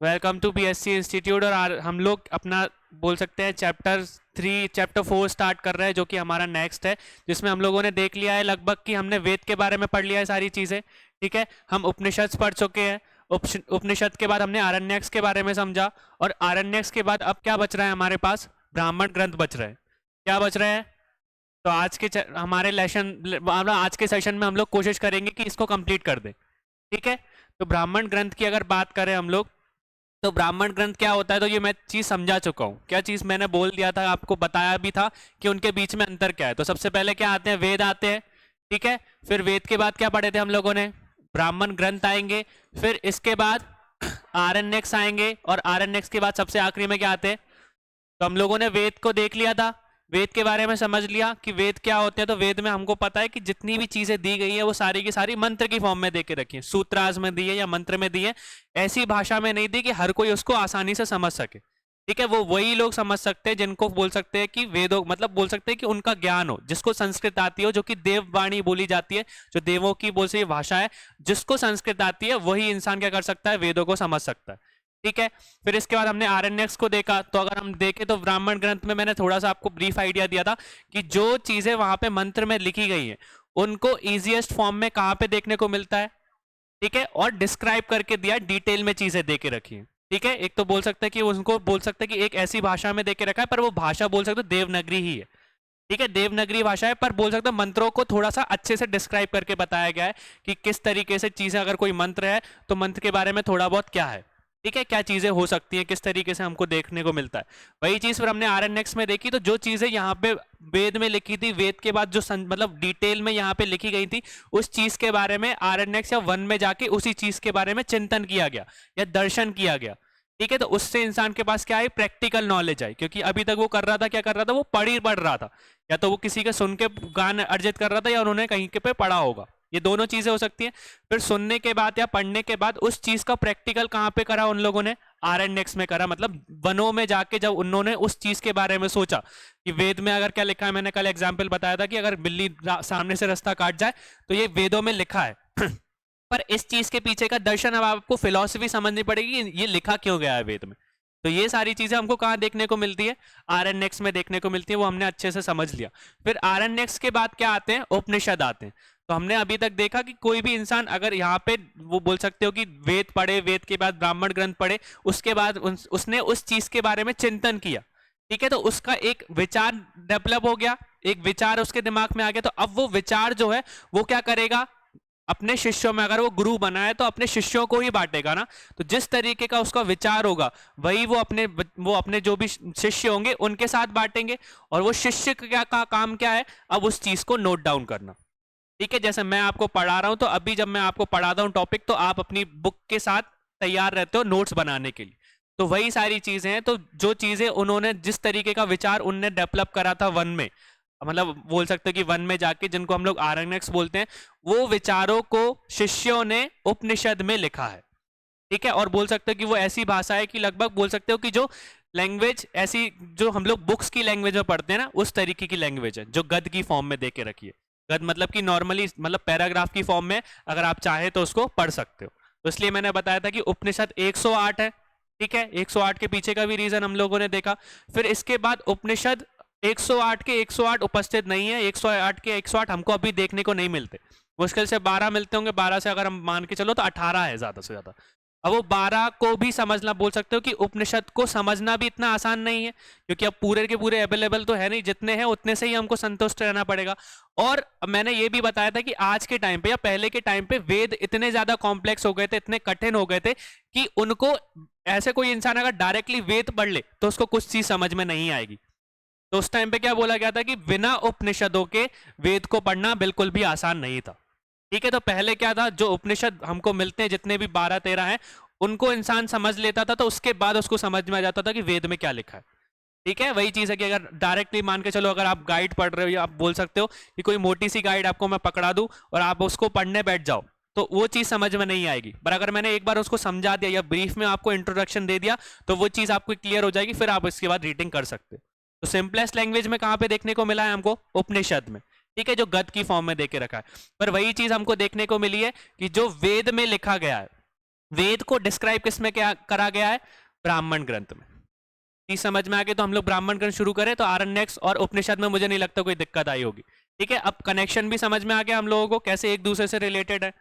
Welcome to BSc institute. और हम लोग अपना बोल सकते हैं चैप्टर 4 स्टार्ट कर रहे हैं, जो कि हमारा नेक्स्ट है, जिसमें हम लोगों ने देख लिया है लगभग कि हमने वेद के बारे में पढ़ लिया है सारी चीज़ें। ठीक है, हम उपनिषद पढ़ चुके हैं। उपनिषद के बाद हमने आरण्यक के बारे में समझा, और आरण्यक के बाद अब क्या बच रहा है हमारे पास? ब्राह्मण ग्रंथ बच रहे हैं। क्या बच रहे हैं? तो हमारे आज के सेशन में हम लोग कोशिश करेंगे कि इसको कंप्लीट कर दें। ठीक है, तो ब्राह्मण ग्रंथ की अगर बात करें हम लोग, तो ब्राह्मण ग्रंथ क्या होता है, तो ये मैं चीज समझा चुका हूँ। क्या चीज मैंने बोल दिया था, आपको बताया भी था कि उनके बीच में अंतर क्या है। तो सबसे पहले क्या आते हैं? वेद आते हैं। ठीक है, फिर वेद के बाद क्या पढ़े थे हम लोगों ने? ब्राह्मण ग्रंथ आएंगे। फिर इसके बाद आरण्यक आएंगे, और आरण्यक के बाद सबसे आखिरी में क्या आते हैं? तो हम लोगों ने वेद को देख लिया था, वेद के बारे में समझ लिया कि वेद क्या होते हैं। तो वेद में हमको पता है कि जितनी भी चीजें दी गई है वो सारी की सारी मंत्र की फॉर्म में दे के रखी है, सूत्राज में दी है या मंत्र में दी है। ऐसी भाषा में नहीं दी कि हर कोई उसको आसानी से समझ सके। ठीक है, वो वही लोग समझ सकते हैं जिनको बोल सकते हैं कि वेदों मतलब बोल सकते हैं कि उनका ज्ञान हो, जिसको संस्कृत आती हो, जो कि देववाणी बोली जाती है, जो देवों की बोल से भाषा है। जिसको संस्कृत आती है वही इंसान क्या कर सकता है? वेदों को समझ सकता है। ठीक है, फिर इसके बाद हमने आरण्यक को देखा। तो अगर हम देखें तो ब्राह्मण ग्रंथ में मैंने थोड़ा सा आपको ब्रीफ आइडिया दिया था कि जो चीजें वहां पे मंत्र में लिखी गई हैं उनको इजीएस्ट फॉर्म में कहाँ पे देखने को मिलता है। ठीक है, और डिस्क्राइब करके दिया, डिटेल में चीजें दे के रखी है। ठीक है, एक तो बोल सकते हैं कि उनको बोल सकते हैं कि एक ऐसी भाषा में दे के रखा है, पर वो भाषा बोल सकते हो देवनागरी ही है। ठीक है, देवनागरी भाषा है, पर बोल सकते हो मंत्रों को थोड़ा सा अच्छे से डिस्क्राइब करके बताया गया है कि किस तरीके से चीजें, अगर कोई मंत्र है तो मंत्र के बारे में थोड़ा बहुत क्या है। ठीक है, क्या चीजें हो सकती हैं, किस तरीके से हमको देखने को मिलता है। वही चीज फिर हमने आरण्यक में देखी। तो जो चीजें यहाँ पे वेद में लिखी थी, वेद के बाद जो मतलब डिटेल में यहाँ पे लिखी गई थी, उस चीज के बारे में आरण्यक या वन में जाके उसी चीज के बारे में चिंतन किया गया या दर्शन किया गया। ठीक है, तो उससे इंसान के पास क्या है? प्रैक्टिकल नॉलेज आई। क्योंकि अभी तक वो कर रहा था, क्या कर रहा था? वो पढ़ रहा था, या तो वो किसी के सुन के गान अर्जित कर रहा था, या उन्होंने कहीं के पे पढ़ा होगा। ये दोनों चीजें हो सकती हैं। फिर सुनने के बाद या पढ़ने के बाद उस चीज का प्रैक्टिकल कहाँ पे करा उन लोगों ने? आरण्यक में करा। मतलब वनों में जाके जब उन्होंने उस चीज के बारे में सोचा कि वेद में अगर क्या लिखा है, मैंने कल एग्जाम्पल बताया था कि अगर बिल्ली सामने से रास्ता काट जाए तो ये वेदों में लिखा है पर इस चीज के पीछे का दर्शन अब आपको फिलॉसफी समझनी पड़ेगी, ये लिखा क्यों गया है वेद में। तो ये सारी चीजें हमको कहाँ देखने को मिलती है? आरण्यक में देखने को मिलती है। वो हमने अच्छे से समझ लिया। फिर आरण्यक के बाद क्या आते हैं? उपनिषद आते हैं। तो हमने अभी तक देखा कि कोई भी इंसान अगर यहाँ पे वो बोल सकते हो कि वेद पढ़े, वेद के बाद ब्राह्मण ग्रंथ पढ़े, उसके बाद उसने उस चीज के बारे में चिंतन किया। ठीक है, तो उसका एक विचार डेवलप हो गया, एक विचार उसके दिमाग में आ गया। तो अब वो विचार जो है वो क्या करेगा? अपने शिष्यों में, अगर वो गुरु बना है तो अपने शिष्यों को ही बांटेगा ना। तो जिस तरीके का उसका विचार होगा वही वो अपने जो भी शिष्य होंगे उनके साथ बांटेंगे। और वो शिष्य का काम क्या है? अब उस चीज को नोट डाउन करना। ठीक है, जैसे मैं आपको पढ़ा रहा हूं, तो अभी जब मैं आपको पढ़ाता हूं टॉपिक, तो आप अपनी बुक के साथ तैयार रहते हो नोट्स बनाने के लिए। तो वही सारी चीजें हैं। तो जो चीजें उन्होंने, जिस तरीके का विचार उनने डेवलप करा था वन में, मतलब बोल सकते हो कि वन में जाके, जिनको हम लोग आरण्यक बोलते हैं, वो विचारों को शिष्यों ने उपनिषद में लिखा है। ठीक है, और बोल सकते हो कि वो ऐसी भाषा है कि लगभग बोल सकते हो कि जो लैंग्वेज ऐसी, जो हम लोग बुक्स की लैंग्वेज में पढ़ते हैं ना, उस तरीके की लैंग्वेज है, जो गद की फॉर्म में दे के रखी है। गद मतलब कि नॉर्मली मतलब पैराग्राफ की फॉर्म में, अगर आप चाहे तो उसको पढ़ सकते हो। तो इसलिए मैंने बताया था कि उपनिषद 108 है। ठीक है, 108 के पीछे का भी रीजन हम लोगों ने देखा। फिर इसके बाद उपनिषद 108 के 108 उपस्थित नहीं है। 108 के 108 हमको अभी देखने को नहीं मिलते। मुश्किल से 12 मिलते होंगे। 12 से अगर हम मान के चलो तो 18 है ज्यादा से ज्यादा। अब वो 12 को भी समझना, बोल सकते हो कि उपनिषद को समझना भी इतना आसान नहीं है, क्योंकि अब पूरे के पूरे अवेलेबल तो है नहीं, जितने हैं उतने से ही हमको संतुष्ट रहना पड़ेगा। और मैंने ये भी बताया था कि आज के टाइम पे या पहले के टाइम पे वेद इतने ज्यादा कॉम्प्लेक्स हो गए थे, इतने कठिन हो गए थे कि उनको, ऐसे कोई इंसान अगर डायरेक्टली वेद पढ़ ले तो उसको कुछ चीज समझ में नहीं आएगी। तो उस टाइम पे क्या बोला गया था कि बिना उपनिषदों के वेद को पढ़ना बिल्कुल भी आसान नहीं था। ठीक है, तो पहले क्या था, जो उपनिषद हमको मिलते हैं जितने भी 12-13 हैं, उनको इंसान समझ लेता था, तो उसके बाद उसको समझ में आ जाता था कि वेद में क्या लिखा है। ठीक है, वही चीज है कि अगर डायरेक्टली मान के चलो, अगर आप गाइड पढ़ रहे हो, या आप बोल सकते हो कि कोई मोटी सी गाइड आपको मैं पकड़ा दूं और आप उसको पढ़ने बैठ जाओ, तो वो चीज समझ में नहीं आएगी। पर अगर मैंने एक बार उसको समझा दिया या ब्रीफ में आपको इंट्रोडक्शन दे दिया, तो वो चीज आपको क्लियर हो जाएगी, फिर आप इसके बाद रीडिंग कर सकते हो। तो सिंपलेस्ट लैंग्वेज में कहाँ पे देखने को मिला है हमको? उपनिषद में। ठीक है, जो गद की फॉर्म में देके रखा है। पर वही चीज हमको देखने को मिली है कि जो वेद में लिखा गया है, वेद को डिस्क्राइब किसमें क्या करा गया है? ब्राह्मण ग्रंथ में। चीज समझ में आ गई? तो हम लोग ब्राह्मण ग्रंथ शुरू करें तो आरण्यक और उपनिषद में मुझे नहीं लगता कोई दिक्कत आई होगी। ठीक है, अब कनेक्शन भी समझ में आ गया हम लोगों को कैसे एक दूसरे से रिलेटेड है।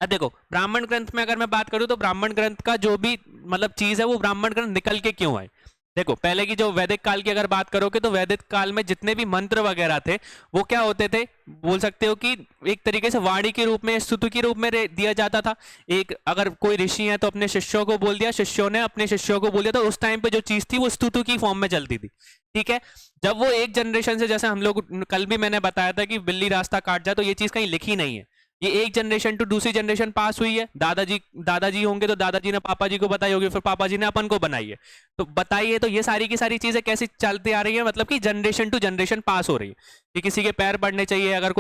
अब देखो ब्राह्मण ग्रंथ में अगर मैं बात करूं तो ब्राह्मण ग्रंथ का जो भी मतलब चीज है वो ब्राह्मण ग्रंथ निकल के क्यों आए। देखो पहले की जो वैदिक काल की अगर बात करोगे तो वैदिक काल में जितने भी मंत्र वगैरह थे वो क्या होते थे, बोल सकते हो कि एक तरीके से वाणी के रूप में, स्तुति के रूप में दिया जाता था। एक अगर कोई ऋषि है तो अपने शिष्यों को बोल दिया, शिष्यों ने अपने शिष्यों को बोल दिया, तो उस टाइम पे जो चीज थी वो स्तुति की फॉर्म में चलती थी। ठीक है, जब वो एक जनरेशन से, जैसे हम लोग कल भी मैंने बताया था कि बिल्ली रास्ता काट जाए, तो ये चीज कहीं लिखी नहीं है, ये एक जनरेशन टू दूसरी जनरेशन पास हुई है। दादाजी होंगे तो दादाजी ने पापा जी को बताई होगी, फिर पापा जी ने अपन को बनाई है, तो बताइए तो ये सारी की सारी चीजें कैसी चलती आ रही है, मतलब कि जनरेशन टू जनरेशन पास हो रही है कि किसी के पैर पड़ने चाहिए, अगर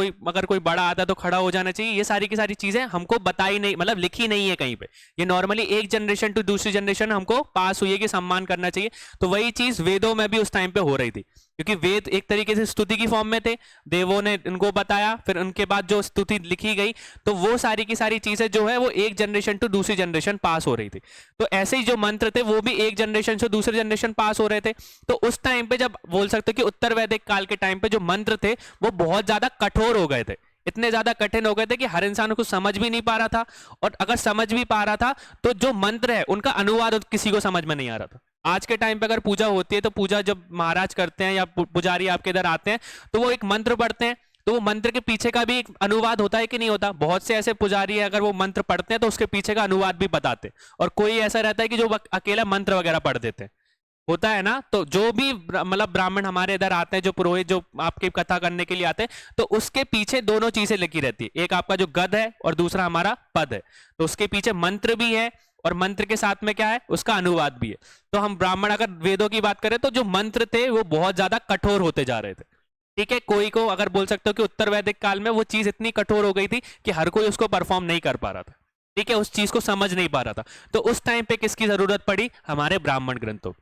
कोई बड़ा आता है तो खड़ा हो जाना चाहिए, ये सारी की सारी चीजें हमको बताई नहीं, मतलब लिखी नहीं है कहीं पे, ये नॉर्मली एक जनरेशन टू दूसरी जनरेशन हमको पास हुई है कि सम्मान करना चाहिए। तो वही चीज वेदों में भी उस टाइम पे हो रही थी, क्योंकि वेद एक तरीके से स्तुति की फॉर्म में थे, देवों ने इनको बताया, फिर उनके बाद जो स्तुति लिखी गई, तो वो सारी की सारी चीजें जो है वो एक जनरेशन टू दूसरी जनरेशन पास हो रही थी। तो ऐसे ही जो मंत्र थे वो भी एक जनरेशन से दूसरे जनरेशन पास हो रहे थे। तो उस टाइम पे जब बोल सकते हो कि उत्तर वैदिक काल के टाइम पे जो मंत्र थे वो बहुत ज्यादा कठोर हो गए थे, इतने ज्यादा कठिन हो गए थे कि हर इंसान को समझ भी नहीं पा रहा था, और अगर समझ भी पा रहा था तो जो मंत्र है उनका अनुवाद किसी को समझ में नहीं आ रहा था। आज के टाइम पे अगर पूजा होती है तो पूजा जब महाराज करते हैं या पुजारी आपके इधर आते हैं तो वो एक मंत्र पढ़ते हैं, तो वो मंत्र के पीछे का भी एक अनुवाद होता है कि नहीं होता। बहुत से ऐसे पुजारी है अगर वो मंत्र पढ़ते हैं तो उसके पीछे का अनुवाद भी बताते हैं, और कोई ऐसा रहता है कि जो अकेला मंत्र वगैरह पढ़ देते हैं, होता है ना। तो जो भी मतलब ब्राह्मण हमारे इधर आते हैं, जो पुरोहित जो आपकी कथा करने के लिए आते हैं, तो उसके पीछे दोनों चीजें लिखी रहती है, एक आपका जो गद है और दूसरा हमारा पद है, तो उसके पीछे मंत्र भी है और मंत्र के साथ में क्या है, उसका अनुवाद भी है। तो हम ब्राह्मण अगर वेदों की बात करें तो जो मंत्र थे वो बहुत ज्यादा कठोर होते जा रहे थे। ठीक है, कोई को अगर बोल सकते हो कि उत्तर वैदिक काल में वो चीज इतनी कठोर हो गई थी कि हर कोई उसको परफॉर्म नहीं कर पा रहा था। ठीक है, उस चीज को समझ नहीं पा रहा था, तो उस टाइम पे किसकी जरूरत पड़ी, हमारे ब्राह्मण ग्रंथों।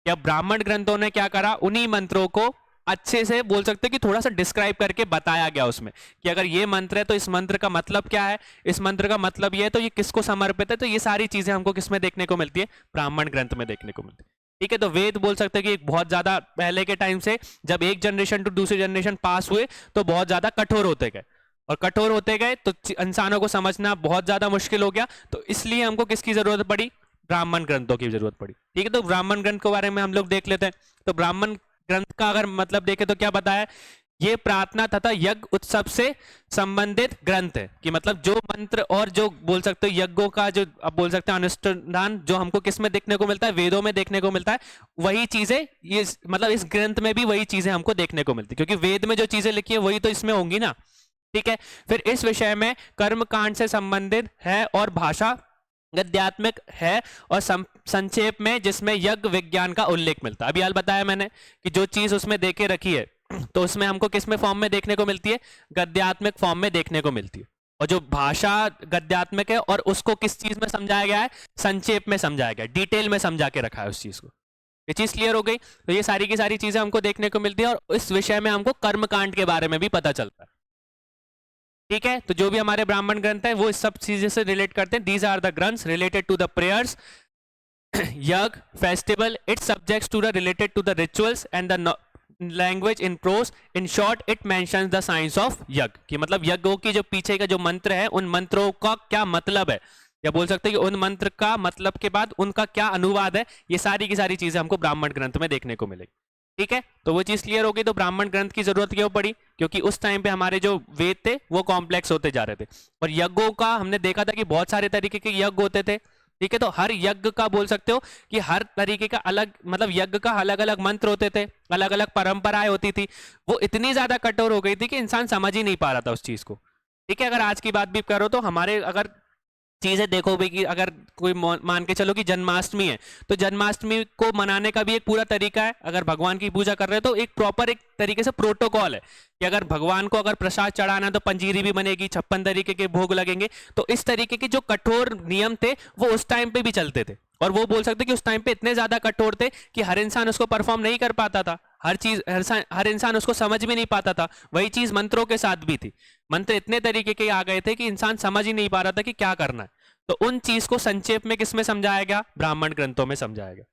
या ब्राह्मण ग्रंथों ने क्या करा, उन्हीं मंत्रों को अच्छे से बोल सकते हैं कि थोड़ा सा डिस्क्राइब करके बताया गया उसमें कि अगर ये मंत्र है तो इस मंत्र का मतलब क्या है, इस मंत्र का मतलब ये है तो ये किसको समर्पित है। तो ये सारी चीजें हमको किसमें देखने को मिलती है, ब्राह्मण ग्रंथ में देखने को मिलती है। ठीक है, तो वेद बोल सकते हैं कि एक बहुत ज्यादा पहले के टाइम से जब एक जनरेशन टू दूसरी जनरेशन पास हुए तो बहुत ज्यादा कठोर होते गए, और कठोर होते गए तो इंसानों को समझना बहुत ज्यादा मुश्किल हो गया, तो इसलिए हमको किसकी जरूरत पड़ी, ब्राह्मण ग्रंथों की जरूरत पड़ी। ठीक है, तो ब्राह्मण ग्रंथ के बारे में हम लोग देख लेते हैं। तो ब्राह्मण ग्रंथ का अगर मतलब देखें तो क्या बताया, ये प्रार्थना तथा यज्ञ उत्सव से संबंधित ग्रंथ है, कि मतलब जो मंत्र और जो बोल सकते हो यज्ञों का जो अब बोल सकते हैं अनुष्ठान जो हमको किस में देखने को मिलता है, वेदों में देखने को मिलता है, वही चीजें ये मतलब इस ग्रंथ में भी वही चीजें हमको देखने को मिलती है, क्योंकि वेद में जो चीजें लिखी है वही तो इसमें होंगी ना। ठीक है, फिर इस विषय में कर्म कांड से संबंधित है और भाषा गद्यात्मक है, और संक्षेप में जिसमें यज्ञ विज्ञान का उल्लेख मिलता है। अभी हाल बताया मैंने कि जो चीज उसमें देखे रखी है तो उसमें हमको किस में फॉर्म में देखने को मिलती है, गद्यात्मक फॉर्म में देखने को मिलती है, और जो भाषा गद्यात्मक है और उसको किस चीज में समझाया गया है, संक्षेप में समझाया गया, डिटेल में समझा के रखा है उस चीज को। ये चीज क्लियर हो गई, तो ये सारी की सारी चीजें हमको देखने को मिलती है, और इस विषय में हमको कर्मकांड के बारे में भी पता चलता है। ठीक है, तो जो भी हमारे ब्राह्मण ग्रंथ है वो इस सब चीजें से रिलेट करते हैं। These are the granths related to the prayers, yajna, festival, its subjects to the related to the rituals and the language in prose. In short it mentions the science of yajna, कि मतलब यज्ञों की जो पीछे का जो मंत्र है उन मंत्रों का क्या मतलब है, या बोल सकते हैं कि उन मंत्र का मतलब के बाद उनका क्या अनुवाद है, ये सारी की सारी चीजें हमको ब्राह्मण ग्रंथ में देखने को मिलेगी। ठीक है, तो वो चीज क्लियर हो गई। तो ब्राह्मण ग्रंथ की जरूरत क्यों पड़ी, क्योंकि उस टाइम पे हमारे जो वेद थे वो कॉम्प्लेक्स होते जा रहे थे, और यज्ञों का हमने देखा था कि बहुत सारे तरीके के यज्ञ होते थे। ठीक है, तो हर यज्ञ का बोल सकते हो कि हर तरीके का अलग मतलब यज्ञ का अलग अलग मंत्र होते थे, अलग अलग परंपराएं होती थी, वो इतनी ज्यादा कठोर हो गई थी कि इंसान समझ ही नहीं पा रहा था उस चीज को। ठीक है, अगर आज की बात भी करो तो हमारे अगर चीजें देखो भी कि अगर कोई मान के चलो कि जन्माष्टमी है, तो जन्माष्टमी को मनाने का भी एक पूरा तरीका है। अगर भगवान की पूजा कर रहे हो तो एक प्रॉपर एक तरीके से प्रोटोकॉल है कि अगर भगवान को अगर प्रसाद चढ़ाना है तो पंजीरी भी बनेगी, 56 तरीके के भोग लगेंगे। तो इस तरीके के जो कठोर नियम थे वो उस टाइम पे भी चलते थे, और वो बोल सकते कि उस टाइम पे इतने ज्यादा कठोर थे कि हर इंसान उसको परफॉर्म नहीं कर पाता था। हर चीज हर इंसान उसको समझ भी नहीं पाता था। वही चीज मंत्रों के साथ भी थी। मंत्र इतने तरीके के आ गए थे कि इंसान समझ ही नहीं पा रहा था कि क्या करना है। तो उन चीज को संक्षेप में किसमें समझाया गया? ब्राह्मण ग्रंथों में समझाया गया।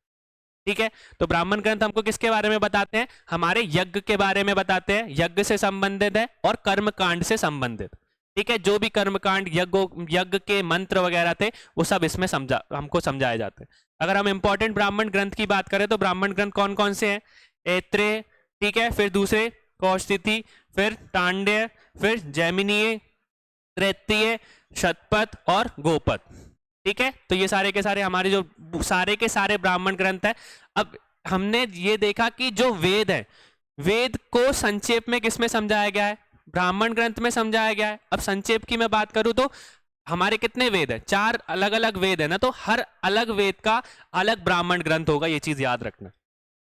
ठीक है, तो ब्राह्मण ग्रंथ हमको किसके बारे में बताते हैं? हमारे यज्ञ के बारे में बताते हैं, यज्ञ से संबंधित है और कर्म कांड से संबंधित। ठीक है, जो भी कर्म कांड यज्ञ के मंत्र वगैरह थे वो सब इसमें हमको समझाए जाते हैं। अगर हम इंपॉर्टेंट ब्राह्मण ग्रंथ की बात करें तो ब्राह्मण ग्रंथ कौन कौन से हैं? ऐत्रेय, ठीक है, फिर दूसरे कौशिकी, फिर तांडेय, फिर जैमिनीय, तृतीय, शतपथ और गोपद। ठीक है, तो ये सारे के सारे हमारे जो सारे के सारे ब्राह्मण ग्रंथ है। अब हमने ये देखा कि जो वेद है, वेद को संक्षेप में किसमें समझाया गया है? ब्राह्मण ग्रंथ में समझाया गया है। अब संक्षेप की मैं बात करूं तो हमारे कितने वेद है? 4 अलग अलग वेद है ना, तो हर अलग वेद का अलग ब्राह्मण ग्रंथ होगा, ये चीज याद रखना।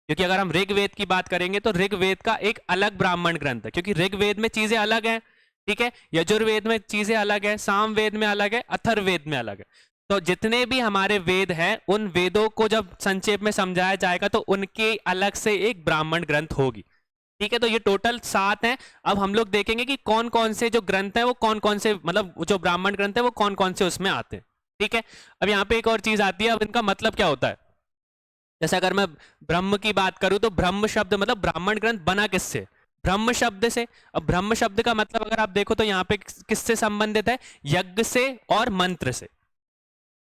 क्योंकि अगर हम ऋग्वेद की बात करेंगे तो ऋग्वेद का एक अलग ब्राह्मण ग्रंथ है, क्योंकि ऋग्वेद में चीजें अलग हैं। ठीक है, यजुर्वेद में चीजें अलग है, सामवेद में अलग है, अथर्ववेद में अलग है। तो जितने भी हमारे वेद हैं उन वेदों को जब संक्षेप में समझाया जाएगा तो उनके अलग से एक ब्राह्मण ग्रंथ होगी। ठीक है, तो ये टोटल 7 हैं। अब हम लोग देखेंगे कि कौन कौन से जो ग्रंथ हैं वो कौन कौन से, मतलब जो ब्राह्मण ग्रंथ है वो कौन कौन से उसमें आते हैं। ठीक है, अब यहाँ पे एक और चीज आती है। अब इनका मतलब क्या होता है? जैसे अगर मैं ब्रह्म की बात करूं तो ब्रह्म शब्द मतलब ब्राह्मण ग्रंथ बना किससे? ब्रह्म शब्द से। अब ब्रह्म शब्द का मतलब अगर आप देखो तो यहाँ पे किससे संबंधित है? यज्ञ से और मंत्र से।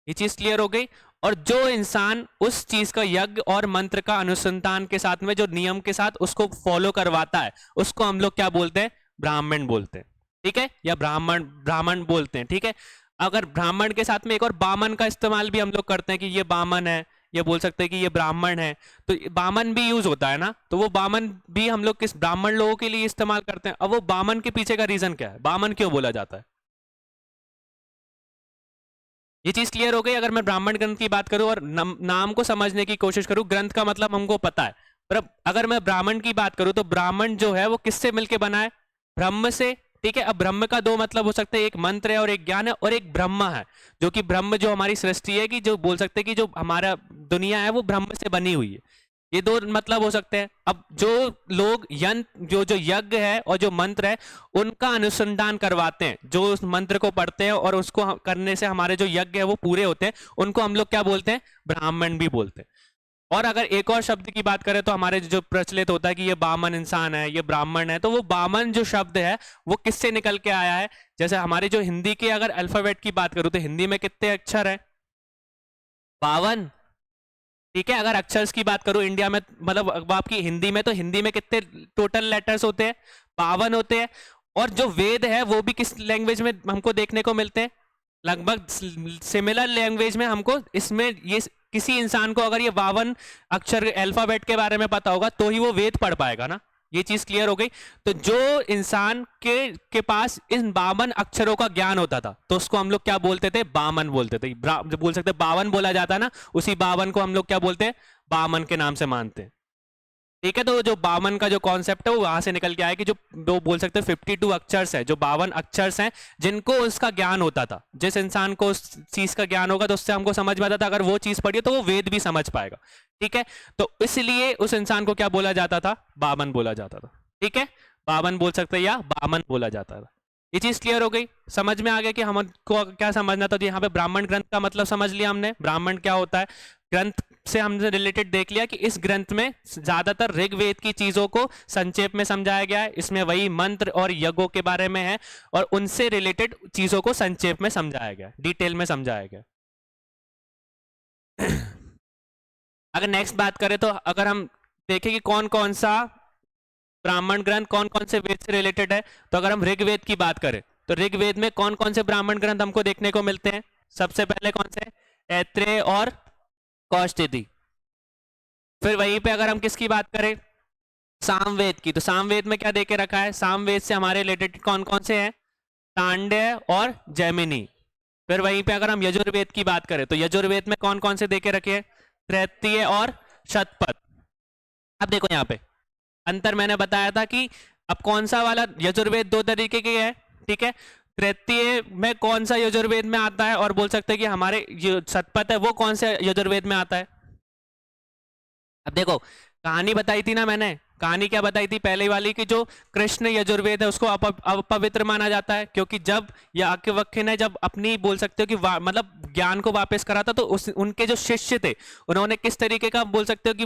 ये चीज क्लियर हो गई। और जो इंसान उस चीज का यज्ञ और मंत्र का अनुसंधान के साथ में जो नियम के साथ उसको फॉलो करवाता है उसको हम लोग क्या बोलते हैं? ब्राह्मण बोलते हैं। ठीक है, या ब्राह्मण ब्राह्मण बोलते हैं। ठीक है, अगर ब्राह्मण के साथ में एक और बामन का इस्तेमाल भी हम लोग करते हैं कि ये बामन है, ये बोल सकते हैं कि ये ब्राह्मण है। तो बामन भी यूज होता है ना, तो वो बामन भी हम लोग किस ब्राह्मण लोगों के लिए इस्तेमाल करते हैं। अब वो बामन के पीछे का रीजन क्या है? बामन क्यों बोला जाता है? ये चीज क्लियर हो गई। अगर मैं ब्राह्मण ग्रंथ की बात करूं और नाम को समझने की कोशिश करूं, ग्रंथ का मतलब हमको पता है, पर अब अगर मैं ब्राह्मण की बात करूं तो ब्राह्मण जो है वो किससे मिलके बना है? ब्रह्म से। ठीक है, अब ब्रह्म का 2 मतलब हो सकते हैं, एक मंत्र है और एक ज्ञान है, और एक ब्रह्म है जो कि ब्रह्म जो हमारी सृष्टि है, कि जो बोल सकते हैं कि जो हमारा दुनिया है वो ब्रह्म से बनी हुई है। ये 2 मतलब हो सकते हैं। अब जो लोग यंत्र जो जो यज्ञ है और जो मंत्र है उनका अनुसंधान करवाते हैं, जो उस मंत्र को पढ़ते हैं और उसको करने से हमारे जो यज्ञ है वो पूरे होते हैं, उनको हम लोग क्या बोलते हैं? ब्राह्मण भी बोलते हैं। और अगर एक और शब्द की बात करें तो हमारे जो प्रचलित होता है कि ये बामन इंसान है, ये ब्राह्मण है, तो वो बामन जो शब्द है वो किससे निकल के आया है? जैसे हमारे जो हिंदी के अगर अल्फाबेट की बात करूं तो हिंदी में कितने अक्षर है? 52। ठीक है, अगर अक्षर्स की बात करूं इंडिया में, मतलब आपकी हिंदी में, तो हिंदी में कितने टोटल लेटर्स होते हैं? 52 होते हैं। और जो वेद है वो भी किस लैंग्वेज में हमको देखने को मिलते हैं? लगभग सिमिलर लैंग्वेज में हमको इसमें ये किसी इंसान को अगर ये 52 अक्षर अल्फाबेट के बारे में पता होगा तो ही वो वेद पढ़ पाएगा ना। ये चीज क्लियर हो गई। तो जो इंसान के पास इन 52 अक्षरों का ज्ञान होता था तो उसको हम लोग क्या बोलते थे? बामन बोलते थे। जो बोल सकते 52 बोला जाता है ना, उसी 52 को हम लोग क्या बोलते हैं? बामन के नाम से मानते हैं। ठीक है, तो जो 52 का जो कॉन्सेप्ट है वो वहां से निकल के आया कि जो दो बोल सकते हैं 52 अक्षर्स है, जो 52 अक्षर्स हैं जिनको उसका ज्ञान होता था। जिस इंसान को उस चीज का ज्ञान होगा तो उससे हमको समझ में आता था, अगर वो चीज पढ़ी तो वो वेद भी समझ पाएगा। ठीक है, तो इसलिए उस इंसान को क्या बोला जाता था? बामन बोला जाता था। ठीक है, बामन बोल सकते हैं या बामन बोला जाता था। ये चीज क्लियर हो गई, समझ में आ गया कि हमको क्या समझना था। तो यहाँ पे ब्राह्मण ग्रंथ का मतलब समझ लिया हमने, ब्राह्मण क्या होता है। ग्रंथ से हमने रिलेटेड देख लिया कि इस ग्रंथ में ज्यादातर ऋग्वेद की चीजों को संक्षेप में समझाया गया है। इसमें वही मंत्र और यज्ञों के बारे में है और उनसे रिलेटेड चीजों को संक्षेप में समझाया गया, डिटेल में समझाया गया। अगर नेक्स्ट बात करें तो अगर हम देखें कि कौन कौन सा ब्राह्मण ग्रंथ कौन कौन से वेद से रिलेटेड है, तो अगर हम ऋग्वेद की बात करें तो ऋग्वेद में कौन कौन से ब्राह्मण ग्रंथ हमको देखने को मिलते हैं? सबसे पहले कौन से? ऐत्रेय और कौशिकी। फिर वहीं पे अगर हम किसकी बात करें? सामवेद की, तो सामवेद में क्या देके रखा है? सामवेद से हमारे रिलेटेड कौन कौन से हैं? तांडेय और जैमिनी। फिर वहीं पे अगर हम यजुर्वेद की बात करें तो यजुर्वेद में कौन कौन से देके रखे हैं? तृतीय और शतपथ। अब देखो यहाँ पे अंतर मैंने बताया था कि अब कौन सा वाला यजुर्वेद 2 तरीके के है। ठीक है, तृतीय में कौन सा यजुर्वेद में आता है, और बोल सकते हैं कि हमारे जो शतपथ है वो कौन से यजुर्वेद में आता है। अब देखो कहानी बताई थी ना मैंने, कहानी क्या बताई थी पहले वाली की, जो कृष्ण यजुर्वेद है उसको अपवित्र माना जाता है, क्योंकि जब याज्ञवल्क्य ने जब अपनी बोल सकते हो कि मतलब ज्ञान को वापस करा था, तो उनके जो शिष्य थे उन्होंने किस तरीके का बोल सकते हो कि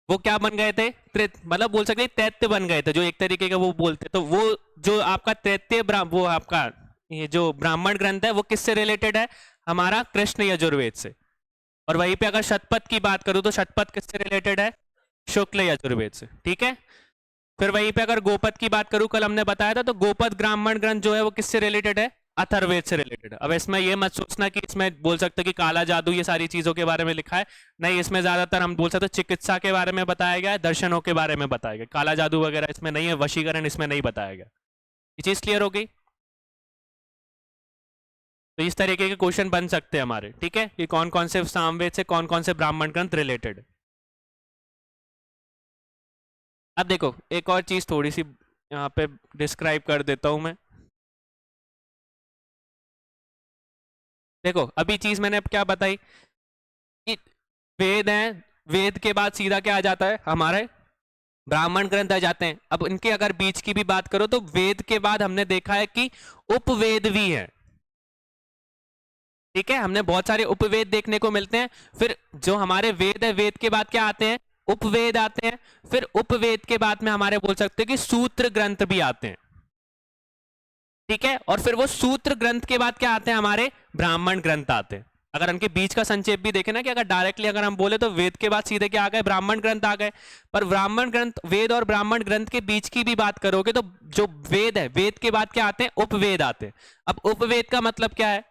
वो क्या बन गए थे, मतलब बोल सकते दैत्य बन गए थे, जो एक तरीके का वो बोलते। तो वो जो आपका दैत्य वो आपका ये जो ब्राह्मण ग्रंथ है वो किससे रिलेटेड है, हमारा कृष्ण यजुर्वेद से। और वहीं पे अगर शतपथ की बात करूं तो शतपथ किससे रिलेटेड है, शुक्ल यजुर्वेद से, ठीक है। फिर वहीं पे अगर गोपद की बात करूं, कल हमने बताया था, तो गोपद ब्राह्मण ग्रंथ जो है वो किससे रिलेटेड है, अथर्ववेद से रिलेटेड है। अब इसमें ये मत सोचना कि इसमें बोल सकते कि काला जादू ये सारी चीजों के बारे में लिखा है, नहीं, इसमें ज्यादातर हम बोल सकते चिकित्सा के बारे में बताया गया है, दर्शनों के बारे में बताया गया, काला जादू वगैरह इसमें नहीं है, वशीकरण इसमें नहीं बताया गया। ये चीज क्लियर हो गई। तो इस तरीके के क्वेश्चन बन सकते हैं हमारे, ठीक है, कि कौन कौन से सामवेद से कौन कौन से ब्राह्मण ग्रंथ रिलेटेड है। अब देखो एक और चीज थोड़ी सी यहाँ पे डिस्क्राइब कर देता हूं मैं। देखो अभी चीज मैंने अब क्या बताई कि वेद है, वेद के बाद सीधा क्या आ जाता है, हमारे ब्राह्मण ग्रंथ आ जाते हैं। अब इनके अगर बीच की भी बात करो तो वेद के बाद हमने देखा है कि उपवेद भी है, ठीक है, हमने बहुत सारे उपवेद देखने को मिलते हैं। फिर जो हमारे वेद है, वेद के बाद क्या आते हैं, उपवेद आते हैं। फिर उपवेद के बाद में हमारे बोल सकते हैं कि सूत्र ग्रंथ भी आते हैं, ठीक है। और फिर वो सूत्र ग्रंथ के बाद क्या आते हैं, हमारे ब्राह्मण ग्रंथ आते हैं। अगर उनके बीच का संक्षेप भी देखें ना, कि अगर डायरेक्टली अगर हम बोले तो वेद के बाद सीधे क्या आ गए, ब्राह्मण ग्रंथ आ गए। पर ब्राह्मण ग्रंथ, वेद और ब्राह्मण ग्रंथ के बीच की भी बात करोगे तो जो वेद है, वेद के बाद क्या आते हैं, उपवेद आते हैं। अब उपवेद का मतलब क्या है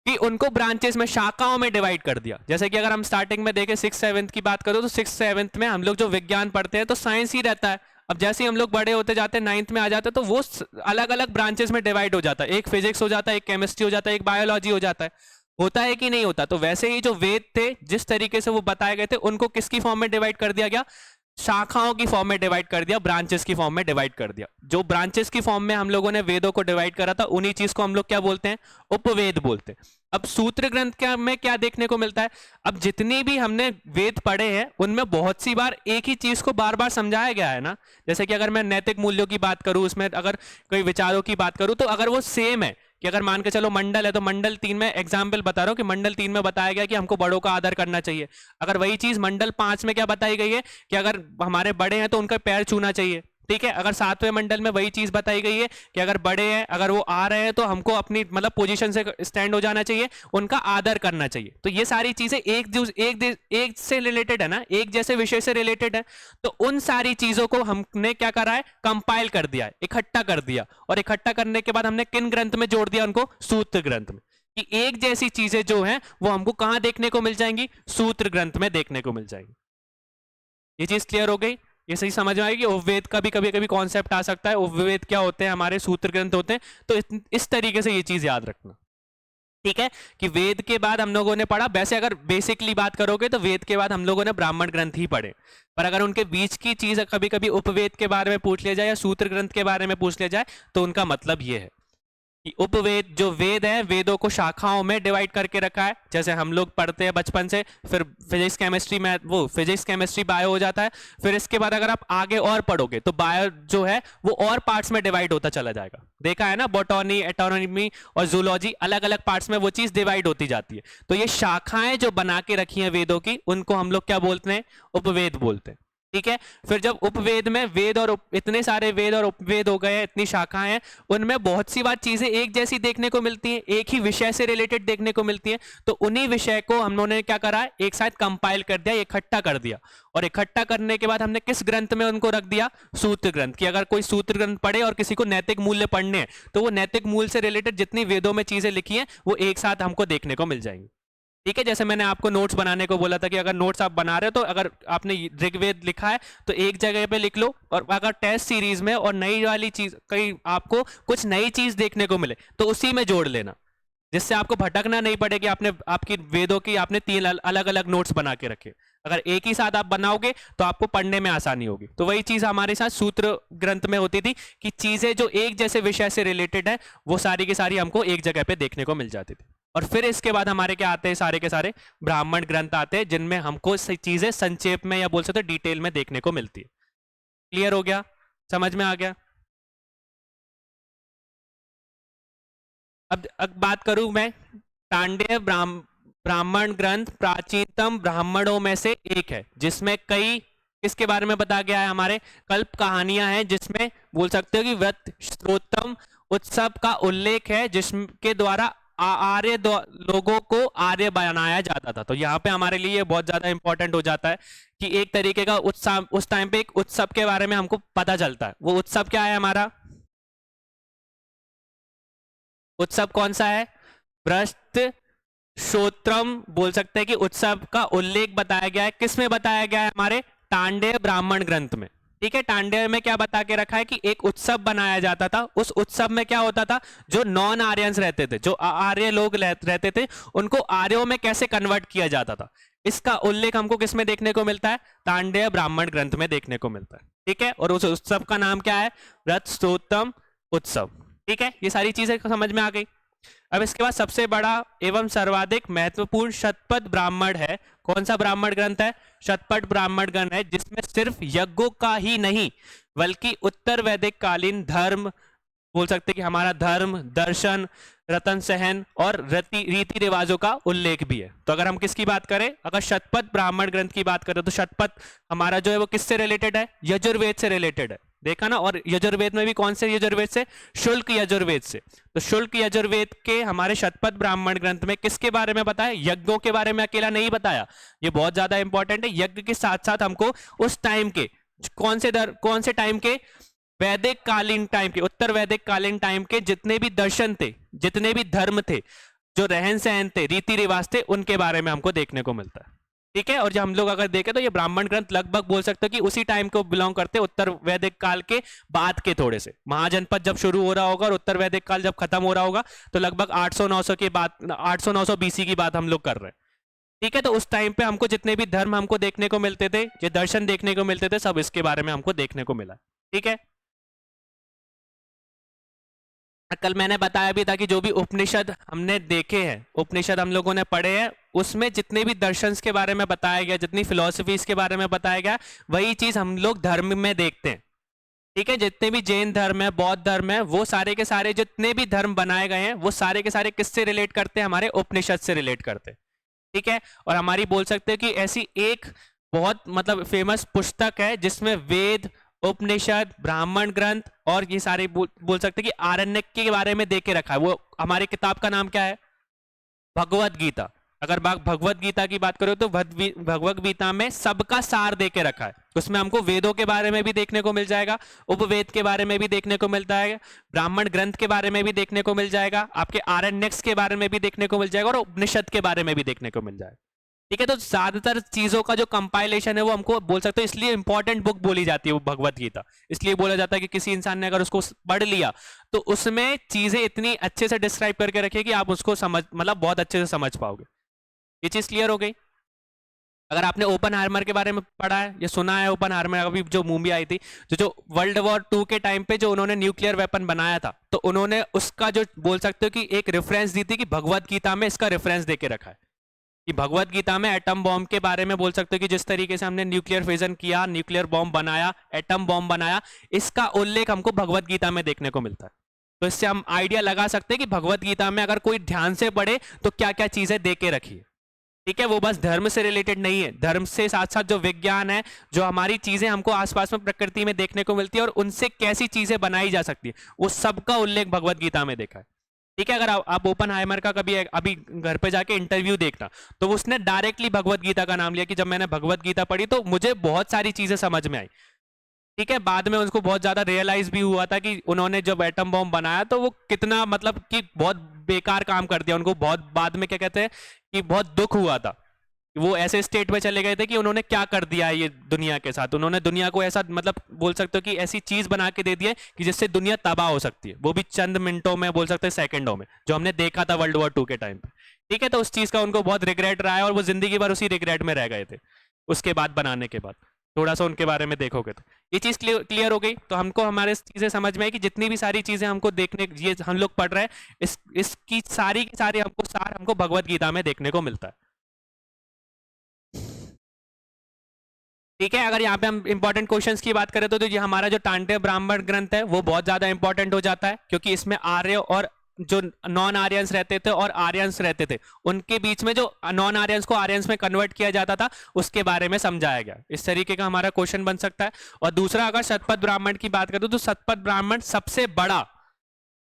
कि उनको ब्रांचेस में, शाखाओं में डिवाइड कर दिया। जैसे कि अगर हम स्टार्टिंग में देखें 6th-7th की बात करो तो 6th-7th में हम लोग जो विज्ञान पढ़ते हैं तो साइंस ही रहता है। अब जैसे ही हम लोग बड़े होते जाते हैं, 9th में आ जाते हैं, तो वो अलग अलग ब्रांचेस में डिवाइड हो जाता है। एक फिजिक्स हो जाता है, एक केमिस्ट्री हो जाता है, एक बायोलॉजी हो जाता है। होता है कि नहीं होता? तो वैसे ही जो वेद थे, जिस तरीके से वो बताए गए थे, उनको किसकी फॉर्म में डिवाइड कर दिया गया, शाखाओं की फॉर्म में डिवाइड कर दिया, ब्रांचेस की फॉर्म में डिवाइड कर दिया। जो ब्रांचेस की फॉर्म में हम लोगों ने वेदों को डिवाइड करा था, उन्हीं चीज को हम लोग क्या बोलते हैं, उपवेद बोलते हैं। अब सूत्र ग्रंथ क्या में क्या देखने को मिलता है, अब जितनी भी हमने वेद पढ़े हैं उनमें बहुत सी बार एक ही चीज को बार बार समझाया गया है ना। जैसे कि अगर मैं नैतिक मूल्यों की बात करूं, उसमें अगर कोई विचारों की बात करूं, तो अगर वो सेम है, कि अगर मान के चलो मंडल है, तो मंडल 3 में एग्जाम्पल बता रहा हूं कि मंडल 3 में बताया गया कि हमको बड़ों का आदर करना चाहिए। अगर वही चीज मंडल 5 में क्या बताई गई है कि अगर हमारे बड़े हैं तो उनका पैर छूना चाहिए, ठीक है। अगर 7वें मंडल में वही चीज बताई गई है कि अगर बड़े हैं, अगर वो आ रहे हैं तो हमको अपनी मतलब पोजीशन से स्टैंड हो जाना चाहिए, उनका आदर करना चाहिए। तो ये सारी चीजें एक से रिलेटेड है ना, एक जैसे विषय से रिलेटेड है। तो उन सारी चीजों को हमने क्या करा है, कंपाइल कर दिया है, इकट्ठा कर दिया। और इकट्ठा करने के बाद हमने किन ग्रंथ में जोड़ दिया उनको, सूत्र ग्रंथ में। कि एक जैसी चीजें जो हैं वो हमको कहां देखने को मिल जाएंगी, सूत्र ग्रंथ में देखने को मिल जाएंगी। ये चीज क्लियर हो गई? ये सही समझ में आएगी। उपवेद का भी कभी कभी कॉन्सेप्ट आ सकता है, उपवेद क्या होते हैं, हमारे सूत्र ग्रंथ होते हैं। तो इस तरीके से ये चीज याद रखना, ठीक है, कि वेद के बाद हम लोगों ने पढ़ा। वैसे अगर बेसिकली बात करोगे तो वेद के बाद हम लोगों ने ब्राह्मण ग्रंथ ही पढ़े। पर अगर उनके बीच की चीज कभी कभी उपवेद के बारे में पूछ लिया जाए या सूत्र ग्रंथ के बारे में पूछ लिया जाए, तो उनका मतलब ये है कि उपवेद जो वेद है, वेदों को शाखाओं में डिवाइड करके रखा है। जैसे हम लोग पढ़ते हैं बचपन से, फिर फिजिक्स केमिस्ट्री में वो फिजिक्स केमिस्ट्री बायो हो जाता है। फिर इसके बाद अगर आप आगे और पढ़ोगे तो बायो जो है वो और पार्ट्स में डिवाइड होता चला जाएगा। देखा है ना, बॉटनी, एटोनॉमी और जूलॉजी, अलग अलग पार्ट्स में वो चीज डिवाइड होती जाती है। तो ये शाखाएं जो बना के रखी हैं वेदों की, उनको हम लोग क्या बोलते हैं, उपवेद बोलते हैं, ठीक है। फिर जब उपवेद में वेद और इतने सारे वेद और उपवेद हो गए, इतनी शाखाएं हैं, उनमें बहुत सी बार चीजें एक जैसी देखने को मिलती हैं, एक ही विषय से रिलेटेड देखने को मिलती हैं। तो उन्हीं विषय को हम लोगों ने क्या करा, एक साथ कंपाइल कर दिया, इकट्ठा कर दिया। और इकट्ठा करने के बाद हमने किस ग्रंथ में उनको रख दिया, सूत्र ग्रंथ। कि अगर कोई सूत्र ग्रंथ पढ़े और किसी को नैतिक मूल्य पढ़ने हैं, तो वो नैतिक मूल्य से रिलेटेड जितनी वेदों में चीजें लिखी हैं वो एक साथ हमको देखने को मिल जाएंगी, ठीक है। जैसे मैंने आपको नोट्स बनाने को बोला था कि अगर नोट्स आप बना रहे हो तो अगर आपने ऋग्वेद लिखा है तो एक जगह पे लिख लो, और अगर टेस्ट सीरीज में और नई वाली चीज कहीं आपको कुछ नई चीज देखने को मिले तो उसी में जोड़ लेना, जिससे आपको भटकना नहीं पड़े कि आपने आपकी वेदों की आपने 3 अलग अलग नोट्स बना के रखे। अगर एक ही साथ आप बनाओगे तो आपको पढ़ने में आसानी होगी। तो वही चीज हमारे साथ सूत्र ग्रंथ में होती थी कि चीजें जो एक जैसे विषय से रिलेटेड है वो सारी की सारी हमको एक जगह पे देखने को मिल जाती थी। और फिर इसके बाद हमारे क्या आते हैं, सारे के सारे ब्राह्मण ग्रंथ आते हैं जिनमें हमको चीजें संक्षेप में या बोल सकते हो डिटेल में देखने को मिलती है। क्लियर हो गया, समझ में आ गया? अब बात करूं मैं, तांडेय ब्राह्मण ग्रंथ प्राचीनतम ब्राह्मणों में से एक है, जिसमें कई किसके बारे में बताया गया है, हमारे कल्प कहानियां हैं, जिसमें बोल सकते हो कि व्रत श्रोतम उत्सव का उल्लेख है, जिसके द्वारा आर्य लोगों को आर्य बनाया जाता था। तो यहाँ पे हमारे लिए बहुत ज्यादा इंपॉर्टेंट हो जाता है कि एक तरीके का उत्सव, उस टाइम पे एक उत्सव के बारे में हमको पता चलता है। वो उत्सव क्या है हमारा, उत्सव कौन सा है, व्रत श्रोत्रम बोल सकते हैं कि उत्सव का उल्लेख बताया गया है। किस में बताया गया है, हमारे तांडेय ब्राह्मण ग्रंथ में। ठीक है, तांडेय में क्या बता के रखा है कि एक उत्सव बनाया जाता था। उस उत्सव में क्या होता था, जो नॉन आर्यंस रहते थे, जो आर्य लोग रहते थे, उनको आर्यों में कैसे कन्वर्ट किया जाता था, इसका उल्लेख हमको किस में देखने को मिलता है, तांडेय ब्राह्मण ग्रंथ में देखने को मिलता है। ठीक है, और उस उत्सव का नाम क्या है, व्रत श्रोतम उत्सव। ठीक है, ये सारी चीजें समझ में आ गई। अब इसके बाद सबसे बड़ा एवं सर्वाधिक महत्वपूर्ण शतपथ ब्राह्मण है। कौन सा ब्राह्मण ग्रंथ है, शतपथ ब्राह्मण ग्रंथ है, जिसमें सिर्फ यज्ञों का ही नहीं बल्कि उत्तर वैदिक कालीन धर्म बोल सकते कि हमारा धर्म, दर्शन, रतन सहन और रीति रिवाजों का उल्लेख भी है। तो अगर हम किसकी बात करें, अगर शतपथ ब्राह्मण ग्रंथ की बात करें तो शतपथ हमारा जो है वो किससे रिलेटेड है, यजुर्वेद से रिलेटेड है। देखा ना, और यजुर्वेद में भी कौन से यजुर्वेद से, शुल्क यजुर्वेद से। तो शुल्क यजुर्वेद के हमारे शतपथ ब्राह्मण ग्रंथ में किसके बारे में बताया, यज्ञों के बारे में अकेला नहीं बताया। ये बहुत ज्यादा इंपॉर्टेंट है। यज्ञ के साथ साथ हमको उस टाइम के कौन से टाइम के, वैदिक कालीन टाइम के, उत्तर वैदिक कालीन टाइम के जितने भी दर्शन थे, जितने भी धर्म थे, जो रहन सहन थे, रीति रिवाज थे, उनके बारे में हमको देखने को मिलता है। ठीक है, और जब हम लोग अगर देखें तो ये ब्राह्मण ग्रंथ लगभग बोल सकते हो कि उसी टाइम को बिलोंग करते हैं, उत्तर वैदिक काल के बाद के थोड़े से। महाजनपद जब शुरू हो रहा होगा और उत्तर वैदिक काल जब खत्म हो रहा होगा तो लगभग 800-900 के बाद, 800-900 बीसी की बात हम लोग कर रहे हैं। ठीक है, तो उस टाइम पे हमको जितने भी धर्म हमको देखने को मिलते थे, जो दर्शन देखने को मिलते थे, सब इसके बारे में हमको देखने को मिला। ठीक है, कल मैंने बताया भी था कि जो भी उपनिषद हमने देखे हैं, उपनिषद हम लोगों ने पढ़े हैं, उसमें जितने भी दर्शंस के बारे में बताया गया, जितनी फिलोसफीज के बारे में बताया गया, वही चीज हम लोग धर्म में देखते हैं। ठीक है, जितने भी जैन धर्म है, बौद्ध धर्म है, वो सारे के सारे जितने भी धर्म बनाए गए हैं, वो सारे के सारे किससे रिलेट करते हैं, हमारे उपनिषद से रिलेट करते हैं। ठीक है, और हमारी बोल सकते हैं कि ऐसी एक बहुत मतलब फेमस पुस्तक है जिसमें वेद, उपनिषद, ब्राह्मण ग्रंथ और ये सारे बोल सकते हैं कि आरण्यक के बारे में देके रखा है। वो हमारी किताब का नाम क्या है, भगवत गीता। अगर भगवत गीता की बात करो तो भगवत गीता में सबका सार देके रखा है। उसमें हमको वेदों के बारे में भी देखने को मिल जाएगा, उपवेद के बारे में भी देखने को मिलता है, ब्राह्मण ग्रंथ के बारे में भी देखने को मिल जाएगा, आपके आरण्यक के बारे में भी देखने को मिल जाएगा और उपनिषद के बारे में भी देखने को मिल जाएगा। ठीक है, तो ज्यादातर चीजों का जो कंपाइलेशन है वो हमको बोल सकते हो, इसलिए इंपॉर्टेंट बुक बोली जाती है वो भगवत गीता। इसलिए बोला जाता है कि किसी इंसान ने अगर उसको पढ़ लिया तो उसमें चीजें इतनी अच्छे से डिस्क्राइब करके रखी कि आप उसको समझ मतलब बहुत अच्छे से समझ पाओगे। ये चीज क्लियर हो गई। अगर आपने ओपनहाइमर के बारे में पढ़ा है या सुना है, ओपनहाइमर अभी जो मूवी आई थी, जो वर्ल्ड वॉर 2 के टाइम पे जो उन्होंने न्यूक्लियर वेपन बनाया था, तो उन्होंने उसका जो बोल सकते हो कि एक रेफरेंस दी थी कि भगवत गीता में इसका रेफरेंस देके रखा है कि भगवत गीता में एटम बॉम्ब के बारे में बोल सकते हो कि जिस तरीके से हमने न्यूक्लियर फिजन किया, न्यूक्लियर बॉम्ब बनाया, एटम बॉम्ब बनाया, इसका उल्लेख हमको भगवत गीता में देखने को मिलता है। तो इससे हम आइडिया लगा सकते हैं कि भगवत गीता में अगर कोई ध्यान से पढ़े तो क्या क्या चीजें दे के रखी है। ठीक है, वो बस धर्म से रिलेटेड नहीं है, धर्म से साथ साथ जो विज्ञान है, जो हमारी चीजें हमको आसपास में प्रकृति में देखने को मिलती है और उनसे कैसी चीजें बनाई जा सकती है, वो सबका उल्लेख भगवत गीता में देखा है। ठीक है, अगर आप ओपनहाइमर का कभी अभी घर पे जाके इंटरव्यू देखना, तो उसने डायरेक्टली भगवत गीता का नाम लिया कि जब मैंने भगवत गीता पढ़ी तो मुझे बहुत सारी चीजें समझ में आई। ठीक है, बाद में उसको बहुत ज्यादा रियलाइज भी हुआ था कि उन्होंने जब एटम बॉम्ब बनाया तो वो कितना मतलब कि बहुत बेकार काम कर दिया। उनको बहुत बाद में क्या कहते हैं कि बहुत दुख हुआ था, वो ऐसे स्टेट में चले गए थे कि उन्होंने क्या कर दिया है ये दुनिया के साथ। उन्होंने दुनिया को ऐसा मतलब बोल सकते हो कि ऐसी चीज बना के दे दी है कि जिससे दुनिया तबाह हो सकती है, वो भी चंद मिनटों में, बोल सकते हैं सेकंडों में, जो हमने देखा था वर्ल्ड वॉर 2 के टाइम पे। ठीक है, तो उस चीज का उनको बहुत रिग्रेट रहा है और वो जिंदगी भर उसी रिग्रेट में रह गए थे उसके बाद बनाने के बाद। थोड़ा सा उनके बारे में देखोगे तो ये चीज क्लियर हो गई। तो हमको हमारे चीजें समझ में आई कि जितनी भी सारी चीजें हमको देखने ये हम लोग पढ़ रहे हैं, इसकी सारी की सारी हमको सार हमको भगवत गीता में देखने को मिलता है। ठीक है, अगर यहाँ पे हम इंपॉर्टेंट क्वेश्चंस की बात करें तो ये हमारा जो टांडव ब्राह्मण ग्रंथ है वो बहुत ज्यादा इंपॉर्टेंट हो जाता है, क्योंकि इसमें आर्य और जो नॉन आर्यंस रहते थे और आर्यंस रहते थे, उनके बीच में जो नॉन आर्यंस को आर्यंस में कन्वर्ट किया जाता था उसके बारे में समझाया गया। इस तरीके का हमारा क्वेश्चन बन सकता है। और दूसरा, अगर शतपथ ब्राह्मण की बात करें तो शतपथ ब्राह्मण सबसे बड़ा,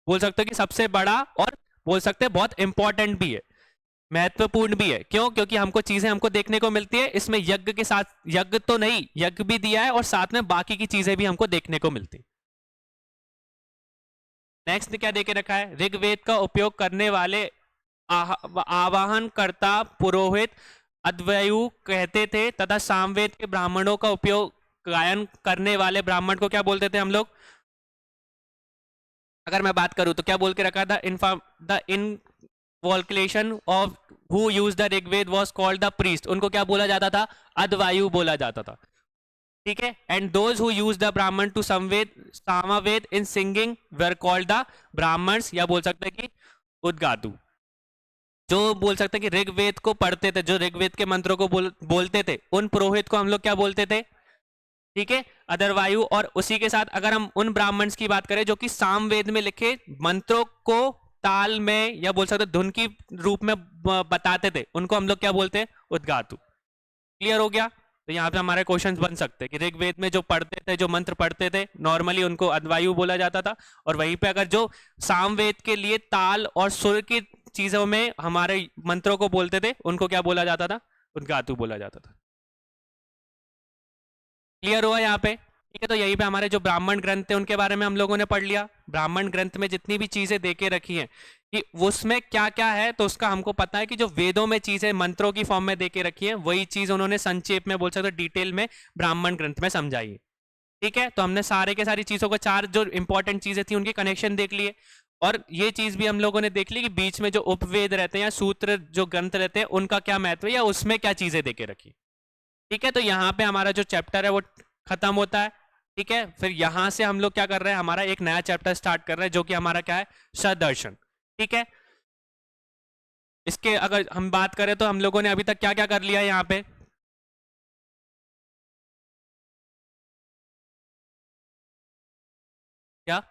बोल सकते हो कि सबसे बड़ा, और बोल सकते हैं बहुत इंपॉर्टेंट भी है, महत्वपूर्ण भी है। क्यों? क्योंकि हमको चीजें हमको देखने को मिलती है इसमें, यज्ञ के साथ, यज्ञ तो नहीं, यज्ञ भी दिया है और साथ में बाकी की चीजें भी हमको देखने को मिलती। नेक्स्ट क्या देके रखा है? ऋग्वेद का उपयोग करने वाले आवाहन करता पुरोहित अद्वयु कहते थे, तथा सामवेद के ब्राह्मणों का उपयोग गायन करने वाले ब्राह्मण को क्या बोलते थे हम लोग? अगर मैं बात करूं तो क्या बोल के रखा था? The invocation of who use the Rigveda was called the priest, उनको क्या बोला जाता था? अद्वायु बोला जाता था। ठीक है, and those who use the Brahmana to Samaveda Samaveda in singing were called the Brahmanas, या बोल सकते हैं कि उद्गातु। जो बोल सकते हैं कि ऋग्वेद को पढ़ते थे, जो ऋग्वेद के मंत्रों को बोलते थे, उन पुरोहित को हम लोग क्या बोलते थे? ठीक है, अदरवायु। और उसी के साथ अगर हम उन ब्राह्मण्स की बात करें जो कि सामवेद में लिखे मंत्रों को ताल में या बोल सकते धुन की रूप में बताते थे, उनको हम लोग क्या बोलते हैं? उद्गातु। क्लियर हो गया? तो यहाँ पे हमारे क्वेश्चंस बन सकते हैं कि ऋग्वेद में जो पढ़ते थे, जो मंत्र पढ़ते थे, नॉर्मली उनको अद्वायु बोला जाता था, और वहीं पे अगर जो सामवेद के लिए ताल और सुर की चीजों में हमारे मंत्रों को बोलते थे, उनको क्या बोला जाता था? उद्गातु बोला जाता था। क्लियर हुआ यहाँ पे? ठीक है, तो यहीं पे हमारे जो ब्राह्मण ग्रंथ थे उनके बारे में हम लोगों ने पढ़ लिया। ब्राह्मण ग्रंथ में जितनी भी चीजें देके रखी हैं कि उसमें क्या क्या है, तो उसका हमको पता है कि जो वेदों में चीजें मंत्रों की फॉर्म में देके रखी है, वही चीज उन्होंने संक्षेप में, बोल सकते डिटेल में ब्राह्मण ग्रंथ में समझाई है। ठीक है, तो हमने सारे के सारी चीजों को, चार जो इंपॉर्टेंट चीजें थी उनके कनेक्शन देख लिए, और ये चीज भी हम लोगों ने देख ली कि बीच में जो उपवेद रहते हैं या सूत्र जो ग्रंथ रहते हैं उनका क्या महत्व है, या उसमें क्या चीजें देके रखी। ठीक है, तो यहाँ पे हमारा जो चैप्टर है वो खत्म होता है। ठीक है, फिर यहां से हम लोग क्या कर रहे हैं? हमारा एक नया चैप्टर स्टार्ट कर रहे हैं, जो कि हमारा क्या है? सदर्शन। ठीक है, इसके अगर हम बात करें तो हम लोगों ने अभी तक क्या क्या कर लिया है यहाँ पे? क्या?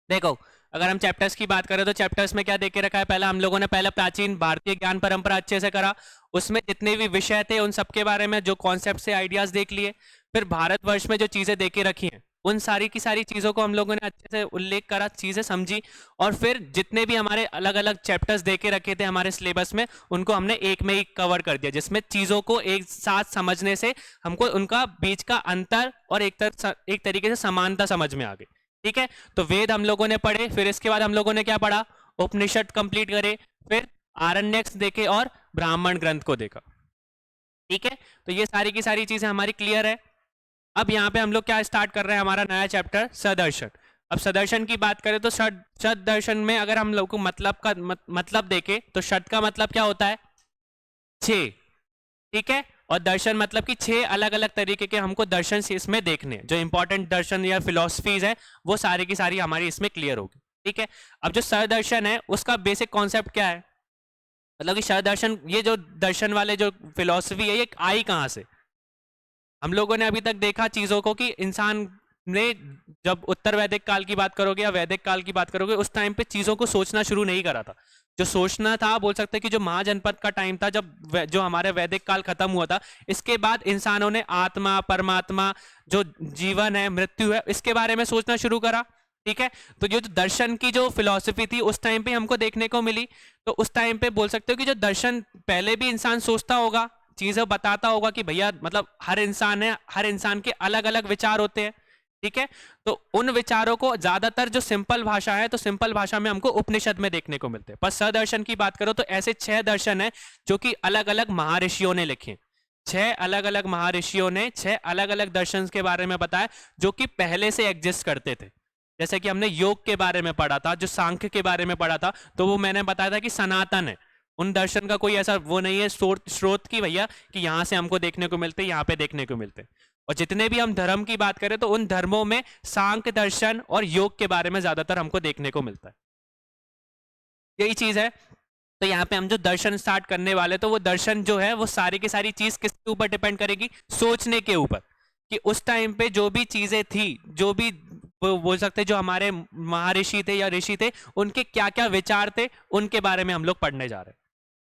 देखो, अगर हम चैप्टर्स की बात करें तो चैप्टर्स में क्या देख के रखा है? पहला हम लोगों ने पहला प्राचीन भारतीय ज्ञान परंपरा अच्छे से करा, उसमें जितने भी विषय थे उन सबके बारे में जो कॉन्सेप्ट से आइडियाज देख लिए। फिर भारतवर्ष में जो चीजें देखे रखी हैं उन सारी की सारी चीजों को हम लोगों ने अच्छे से उल्लेख करा, चीजें समझी, और फिर जितने भी हमारे अलग अलग चैप्टर्स देके रखे थे हमारे सिलेबस में, उनको हमने एक में ही कवर कर दिया, जिसमें चीजों को एक साथ समझने से हमको उनका बीच का अंतर और एक तरीके से समानता समझ में आ गई। ठीक है, तो वेद हम लोगों ने पढ़े, फिर इसके बाद हम लोगों ने क्या पढ़ा? उपनिषद कंप्लीट करे, फिर आरण्यक देखे और ब्राह्मण ग्रंथ को देखा। ठीक है, तो ये सारी की सारी चीजें हमारी क्लियर है। अब यहाँ पे हम लोग क्या स्टार्ट कर रहे हैं? हमारा नया चैप्टर सदर्शन। अब सदर्शन की बात करें तो सदर्शन में अगर हम लोग को मतलब का मतलब देखे तो शत का मतलब क्या होता है? 6। ठीक है, और दर्शन मतलब कि 6 अलग अलग तरीके के हमको दर्शन इसमें देखने हैं, जो इंपॉर्टेंट दर्शन या फिलोसफीज है वो सारी की सारी हमारी इसमें क्लियर होगी। ठीक है, अब जो सदर्शन है उसका बेसिक कॉन्सेप्ट क्या है? मतलब कि सदर्शन, ये जो दर्शन वाले जो फिलोसफी है, ये आई कहाँ से? हम लोगों ने अभी तक देखा चीजों को कि इंसान ने, जब उत्तर वैदिक काल की बात करोगे या वैदिक काल की बात करोगे, उस टाइम पे चीजों को सोचना शुरू नहीं करा था। जो सोचना था, बोल सकते हैं कि जो महाजनपद का टाइम था, जब जो हमारे वैदिक काल खत्म हुआ था, इसके बाद इंसानों ने आत्मा, परमात्मा, जो जीवन है, मृत्यु है, इसके बारे में सोचना शुरू करा। ठीक है, तो जो दर्शन की जो फिलॉसफी थी उस टाइम पे हमको देखने को मिली, तो उस टाइम पे बोल सकते हो कि जो दर्शन पहले भी इंसान सोचता होगा, चीजें बताता होगा कि भैया मतलब हर इंसान है, हर इंसान के अलग अलग विचार होते हैं। ठीक है। तो उन विचारों को ज्यादातर जो सिंपल भाषा है, तो सिंपल भाषा में हमको उपनिषद में देखने को मिलते हैं। पर सदर्शन की बात करो तो ऐसे 6 दर्शन है जो कि अलग अलग महर्षियों ने लिखे। 6 अलग अलग महर्षियों ने 6 अलग अलग दर्शन के बारे में बताया जो कि पहले से एग्जिस्ट करते थे। जैसे कि हमने योग के बारे में पढ़ा था, जो सांख्य के बारे में पढ़ा था, तो वो मैंने बताया था कि सनातन है। उन दर्शन का कोई ऐसा वो नहीं है स्रोत की भैया कि यहां से हमको देखने को मिलते, यहाँ पे देखने को मिलते। और जितने भी हम धर्म की बात करें तो उन धर्मों में सांख्य दर्शन और योग के बारे में ज्यादातर हमको देखने को मिलता है। यही चीज है। तो यहाँ पे हम जो दर्शन स्टार्ट करने वाले, तो वो दर्शन जो है वो सारी की सारी चीज किसके ऊपर डिपेंड करेगी? सोचने के ऊपर, कि उस टाइम पे जो भी चीजें थी, जो भी बोल सकते जो हमारे महर्षि थे या ऋषि थे, उनके क्या क्या विचार थे, उनके बारे में हम लोग पढ़ने जा रहे हैं।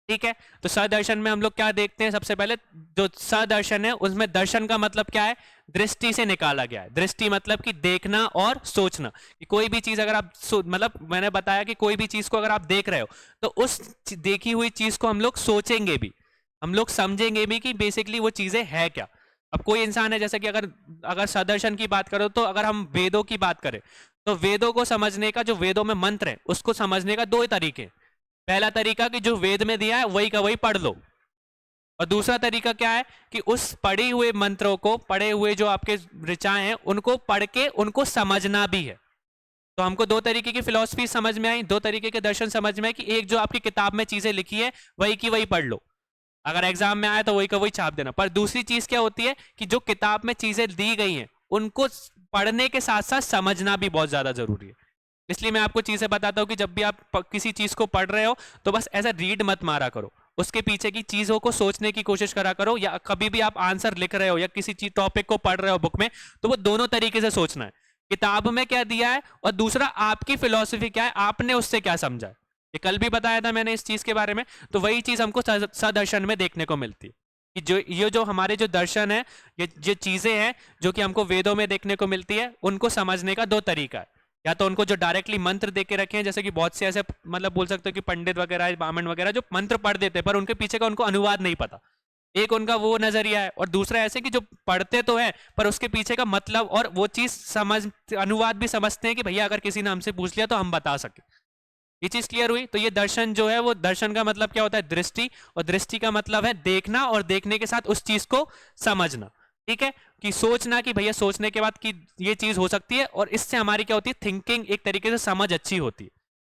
ठीक है। तो सदर्शन में हम लोग क्या देखते हैं? सबसे पहले जो सदर्शन है उसमें दर्शन का मतलब क्या है? दृष्टि से निकाला गया है। दृष्टि मतलब कि देखना और सोचना, कि कोई भी चीज अगर आप मतलब मैंने बताया कि कोई भी चीज को अगर आप देख रहे हो तो उस देखी हुई चीज को हम लोग सोचेंगे भी, हम लोग समझेंगे भी कि बेसिकली वो चीजें है क्या। अब कोई इंसान है, जैसे कि अगर सदर्शन की बात करो तो अगर हम वेदों की बात करें तो वेदों को समझने का, जो वेदों में मंत्र है उसको समझने का 2 तरीके हैं। पहला तरीका कि जो वेद में दिया है वही का वही पढ़ लो, और दूसरा तरीका क्या है कि उस पढ़े हुए मंत्रों को, पढ़े हुए जो आपके ऋचाएं हैं उनको पढ़ के उनको समझना भी है। तो हमको 2 तरीके की फिलॉसफी समझ में आई, 2 तरीके के दर्शन समझ में आई, कि एक जो आपकी किताब में चीजें लिखी है वही की वही पढ़ लो, अगर एग्जाम में आए तो वही का वही छाप देना। पर दूसरी चीज क्या होती है कि जो किताब में चीजें दी गई हैं उनको पढ़ने के साथ साथ समझना भी बहुत ज्यादा जरूरी है। इसलिए मैं आपको चीजें बताता हूं कि जब भी आप किसी चीज को पढ़ रहे हो तो बस ऐसा रीड मत मारा करो, उसके पीछे की चीजों को सोचने की कोशिश करा करो। या कभी भी आप आंसर लिख रहे हो या किसी चीज टॉपिक को पढ़ रहे हो बुक में, तो वो दोनों तरीके से सोचना है, किताब में क्या दिया है और दूसरा आपकी फिलॉसफी क्या है, आपने उससे क्या समझा है। ये कल भी बताया था मैंने इस चीज के बारे में। तो वही चीज हमको सदर्शन में देखने को मिलती है, कि जो ये जो हमारे जो दर्शन है, ये चीजें हैं जो कि हमको वेदों में देखने को मिलती है, उनको समझने का 2 तरीका है। या तो उनको जो डायरेक्टली मंत्र दे के रखे हैं, जैसे कि बहुत से ऐसे मतलब बोल सकते हो कि पंडित वगैरह, ब्राह्मण वगैरह जो मंत्र पढ़ देते हैं पर उनके पीछे का उनको अनुवाद नहीं पता। एक उनका वो नजरिया है। और दूसरा ऐसे कि जो पढ़ते तो है पर उसके पीछे का मतलब और वो चीज समझ, अनुवाद भी समझते हैं कि भैया अगर किसी ने हमसे पूछ लिया तो हम बता सके। ये चीज क्लियर हुई? तो ये दर्शन जो है, वो दर्शन का मतलब क्या होता है? दृष्टि, और दृष्टि का मतलब है देखना, और देखने के साथ उस चीज को समझना। ठीक है। कि सोचना, कि भैया सोचने के बाद कि ये चीज हो सकती है, और इससे हमारी क्या होती है? थिंकिंग, एक तरीके से समझ अच्छी होती है।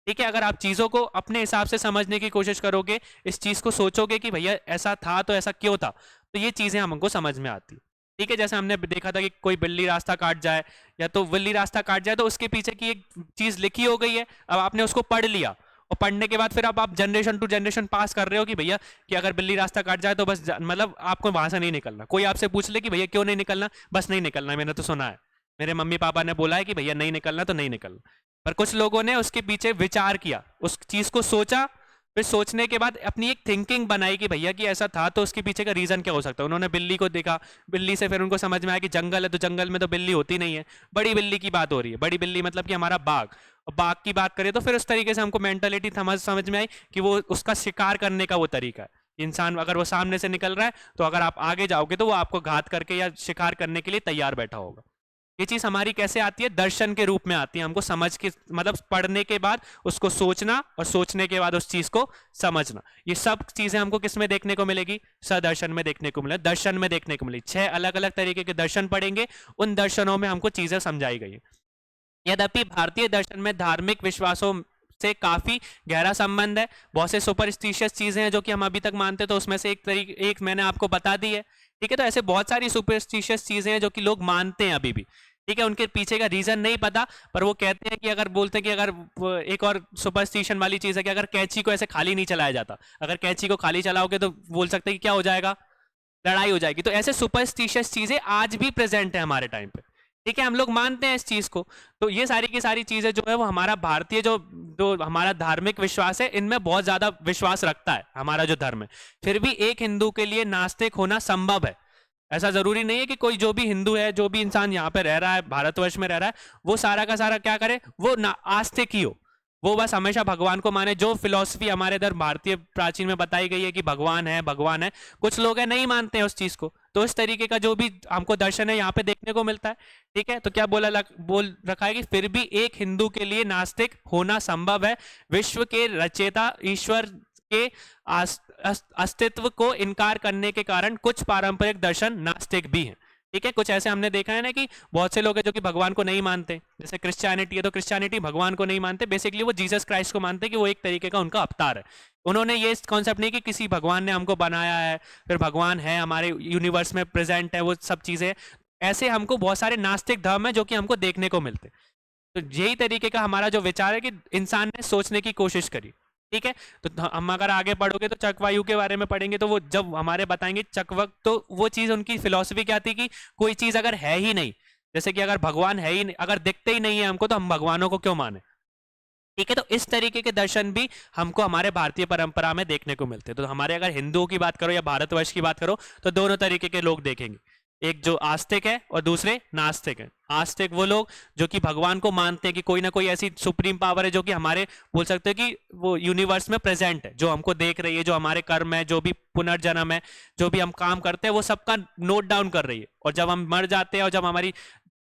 ठीक है। अगर आप चीजों को अपने हिसाब से समझने की कोशिश करोगे, इस चीज को सोचोगे कि भैया ऐसा था तो ऐसा क्यों था, तो ये चीजें हमको समझ में आती है। ठीक है। जैसे हमने देखा था कि कोई बिल्ली रास्ता काट जाए, या तो बिल्ली रास्ता काट जाए तो उसके पीछे की एक चीज लिखी हो गई है, अब आपने उसको पढ़ लिया, और पढ़ने के बाद फिर अब आप जनरेशन टू जनरेशन पास कर रहे हो कि भैया कि अगर बिल्ली रास्ता काट जाए तो बस मतलब आपको वहां से नहीं निकलना। कोई आपसे पूछ ले कि भैया क्यों नहीं निकलना, बस नहीं निकलना, मैंने तो सुना है, मेरे मम्मी पापा ने बोला है कि भैया नहीं निकलना तो नहीं निकलना। पर कुछ लोगों ने उसके पीछे विचार किया, उस चीज को सोचा, फिर सोचने के बाद अपनी एक थिंकिंग बनाई कि भैया कि ऐसा था तो उसके पीछे का रीजन क्या हो सकता है। उन्होंने बिल्ली को देखा, बिल्ली से फिर उनको समझ में आया कि जंगल है तो जंगल में तो बिल्ली होती नहीं है, बड़ी बिल्ली की बात हो रही है, बड़ी बिल्ली मतलब कि हमारा बाघ। और बाघ की बात करें तो फिर उस तरीके से हमको मेंटेलिटी समझ में आई कि वो उसका शिकार करने का वो तरीका है। इंसान अगर वो सामने से निकल रहा है तो अगर आप आगे जाओगे तो वो आपको घात करके या शिकार करने के लिए तैयार बैठा होगा। ये चीज हमारी कैसे आती है? दर्शन के रूप में आती है। हमको समझ के मतलब पढ़ने के बाद उसको सोचना, और सोचने के बाद उस चीज को समझना, ये सब चीजें हमको किस में देखने को मिलेगी? सदर्शन में देखने को मिले, दर्शन में देखने को मिली। 6 अलग अलग तरीके के दर्शन पढ़ेंगे, उन दर्शनों में हमको चीजें समझाई गई है। यद्यपि भारतीय दर्शन में धार्मिक विश्वासों से काफी गहरा संबंध है। बहुत से सुपरस्टिशियस चीजें हैं जो कि हम अभी तक मानते हैं, तो उसमें से एक मैंने आपको बता दी है। ठीक है। तो ऐसे बहुत सारी सुपरस्टिशियस चीजें हैं जो कि लोग मानते हैं अभी भी। ठीक है। उनके पीछे का रीजन नहीं पता, पर वो कहते हैं कि अगर बोलते हैं कि अगर एक और सुपरस्टिशन वाली चीज है कि अगर कैंची को ऐसे खाली नहीं चलाया जाता, अगर कैंची को खाली चलाओगे तो बोल सकते हैं कि क्या हो जाएगा? लड़ाई हो जाएगी। तो ऐसे सुपरस्टिशियस चीजें आज भी प्रेजेंट है हमारे टाइम पे। ठीक है। हम लोग मानते हैं इस चीज को। तो ये सारी की सारी चीजें जो है वो हमारा भारतीय जो जो हमारा धार्मिक विश्वास है, इनमें बहुत ज्यादा विश्वास रखता है हमारा जो धर्म है। फिर भी एक हिंदू के लिए नास्तिक होना संभव है। ऐसा जरूरी नहीं है कि कोई जो भी हिंदू है, जो भी इंसान यहाँ पे रह रहा है, भारतवर्ष में रह रहा है, वो सारा का सारा क्या करे? वो ना आस्तिक ही हो, वो बस हमेशा भगवान को माने। जो फिलॉसफी हमारे इधर भारतीय प्राचीन में बताई गई है कि भगवान है, भगवान है, कुछ लोग हैं नहीं मानते हैं उस चीज को, तो इस तरीके का जो भी हमको दर्शन है यहाँ पे देखने को मिलता है। ठीक है, तो क्या बोल रखा है कि फिर भी एक हिंदू के लिए नास्तिक होना संभव है। विश्व के रचयिता ईश्वर के अस्तित्व को इनकार करने के कारण कुछ पारंपरिक दर्शन नास्तिक भी हैं। ठीक है, कुछ ऐसे हमने देखा है ना कि बहुत से लोग हैं जो कि भगवान को नहीं मानते, जैसे क्रिश्चियनिटी है तो क्रिश्चियनिटी भगवान को नहीं मानते, बेसिकली वो जीसस क्राइस्ट को मानते कि वो एक तरीके का उनका अवतार है। उन्होंने ये कॉन्सेप्ट नहीं कि किसी भगवान ने हमको बनाया है, फिर भगवान है हमारे यूनिवर्स में प्रेजेंट है, वो सब चीजें ऐसे हमको बहुत सारे नास्तिक धर्म है जो कि हमको देखने को मिलते। तो यही तरीके का हमारा जो विचार है कि इंसान ने सोचने की कोशिश करी। ठीक है, तो हम अगर आगे पढ़ोगे तो चकवायु के बारे में पढ़ेंगे, तो वो जब हमारे बताएंगे चकवक, तो वो चीज उनकी फिलॉसफी क्या थी कि कोई चीज अगर है ही नहीं, जैसे कि अगर भगवान है ही नहीं, अगर दिखते ही नहीं है हमको, तो हम भगवानों को क्यों माने। ठीक है, तो इस तरीके के दर्शन भी हमको हमारे भारतीय परंपरा में देखने को मिलते हैं। तो हमारे अगर हिंदुओं की बात करो या भारतवर्ष की बात करो तो दोनों तरीके के लोग देखेंगे, एक जो आस्तिक है और दूसरे नास्तिक है। आस्तिक वो लोग जो कि भगवान को मानते हैं कि कोई ना कोई ऐसी सुप्रीम पावर है जो कि हमारे बोल सकते हैं कि वो यूनिवर्स में प्रेजेंट है, जो हमको देख रही है, जो हमारे कर्म है, जो भी पुनर्जन्म है, जो भी हम काम करते हैं वो सबका नोट डाउन कर रही है। और जब हम मर जाते हैं और जब हमारी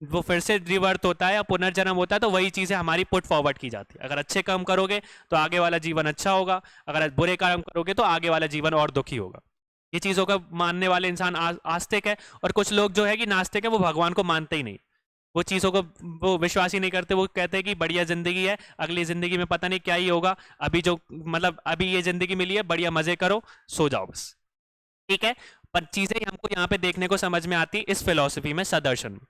वो फिर से रिवर्थ होता है या पुनर्जन्म होता है, तो वही चीजें हमारी पुट फॉरवर्ड की जाती है। अगर अच्छे काम करोगे तो आगे वाला जीवन अच्छा होगा, अगर बुरे काम करोगे तो आगे वाला जीवन और दुखी होगा। ये चीजों का मानने वाले इंसान आस्तिक है। और कुछ लोग जो है कि नास्तिक है, वो भगवान को मानते ही नहीं, वो चीजों को वो विश्वास ही नहीं करते। वो कहते हैं कि बढ़िया जिंदगी है, अगली जिंदगी में पता नहीं क्या ही होगा, अभी जो मतलब अभी ये जिंदगी मिली है, बढ़िया मजे करो, सो जाओ बस। ठीक है, पर चीजें हमको यहाँ पे देखने को समझ में आती इस फिलॉसफी में, सदर्शन में।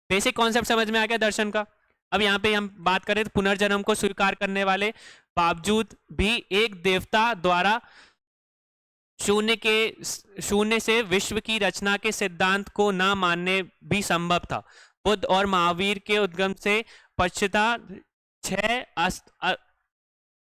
बेसिक कॉन्सेप्ट समझ में आ गया दर्शन का। अब यहाँ पे हम बात करें तो पुनर्जन्म को स्वीकार करने वाले बावजूद भी एक देवता द्वारा शून्य से विश्व की रचना के सिद्धांत को ना मानने भी संभव था। बुद्ध और महावीर के उद्गम से पश्चात 6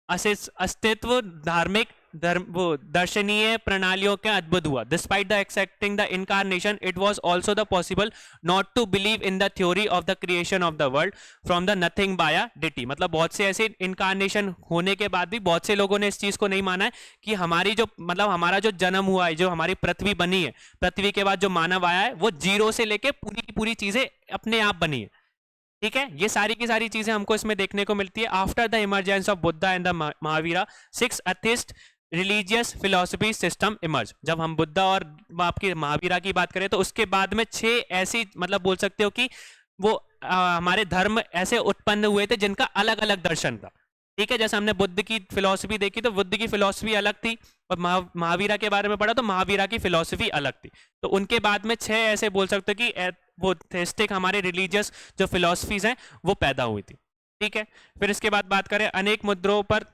अस्तित्व धार्मिक दर्शनीय प्रणालियों के अद्भुत हुआ। Despite the accepting the incarnation, it was also the possible not to believe in the theory of the creation of the world from the nothing by deity. मतलब बहुत से ऐसे इनकारनेशन होने के बाद भी बहुत से लोगों ने इस चीज को नहीं माना है कि हमारी जो मतलब हमारा जो जन्म हुआ है, जो हमारी पृथ्वी बनी है, पृथ्वी के बाद जो मानव आया है, वो जीरो से लेके पूरी की पूरी चीजें अपने आप बनी है। ठीक है, ये सारी की सारी चीजें हमको इसमें देखने को मिलती है। After the emergence of Buddha and the Mahavira 6 atheist religious philosophy system emerge. जब हम बुद्धा और आपकी महावीरा की बात करें तो उसके बाद में 6 ऐसी मतलब बोल सकते हो कि वो हमारे धर्म ऐसे उत्पन्न हुए थे जिनका अलग अलग दर्शन था। ठीक है, जैसे हमने बुद्ध की फिलॉसफी देखी तो बुद्ध की फिलॉसफी अलग थी, और महावीरा के बारे में पढ़ा तो महावीरा की फिलॉसफी अलग थी। तो उनके बाद में 6 ऐसे बोल सकते हो कि वो थेस्टिक हमारे रिलीजियस जो फिलॉसफीज हैं वो पैदा हुई थी। ठीक है, फिर इसके बाद बात करें अनेक मुद्रों पर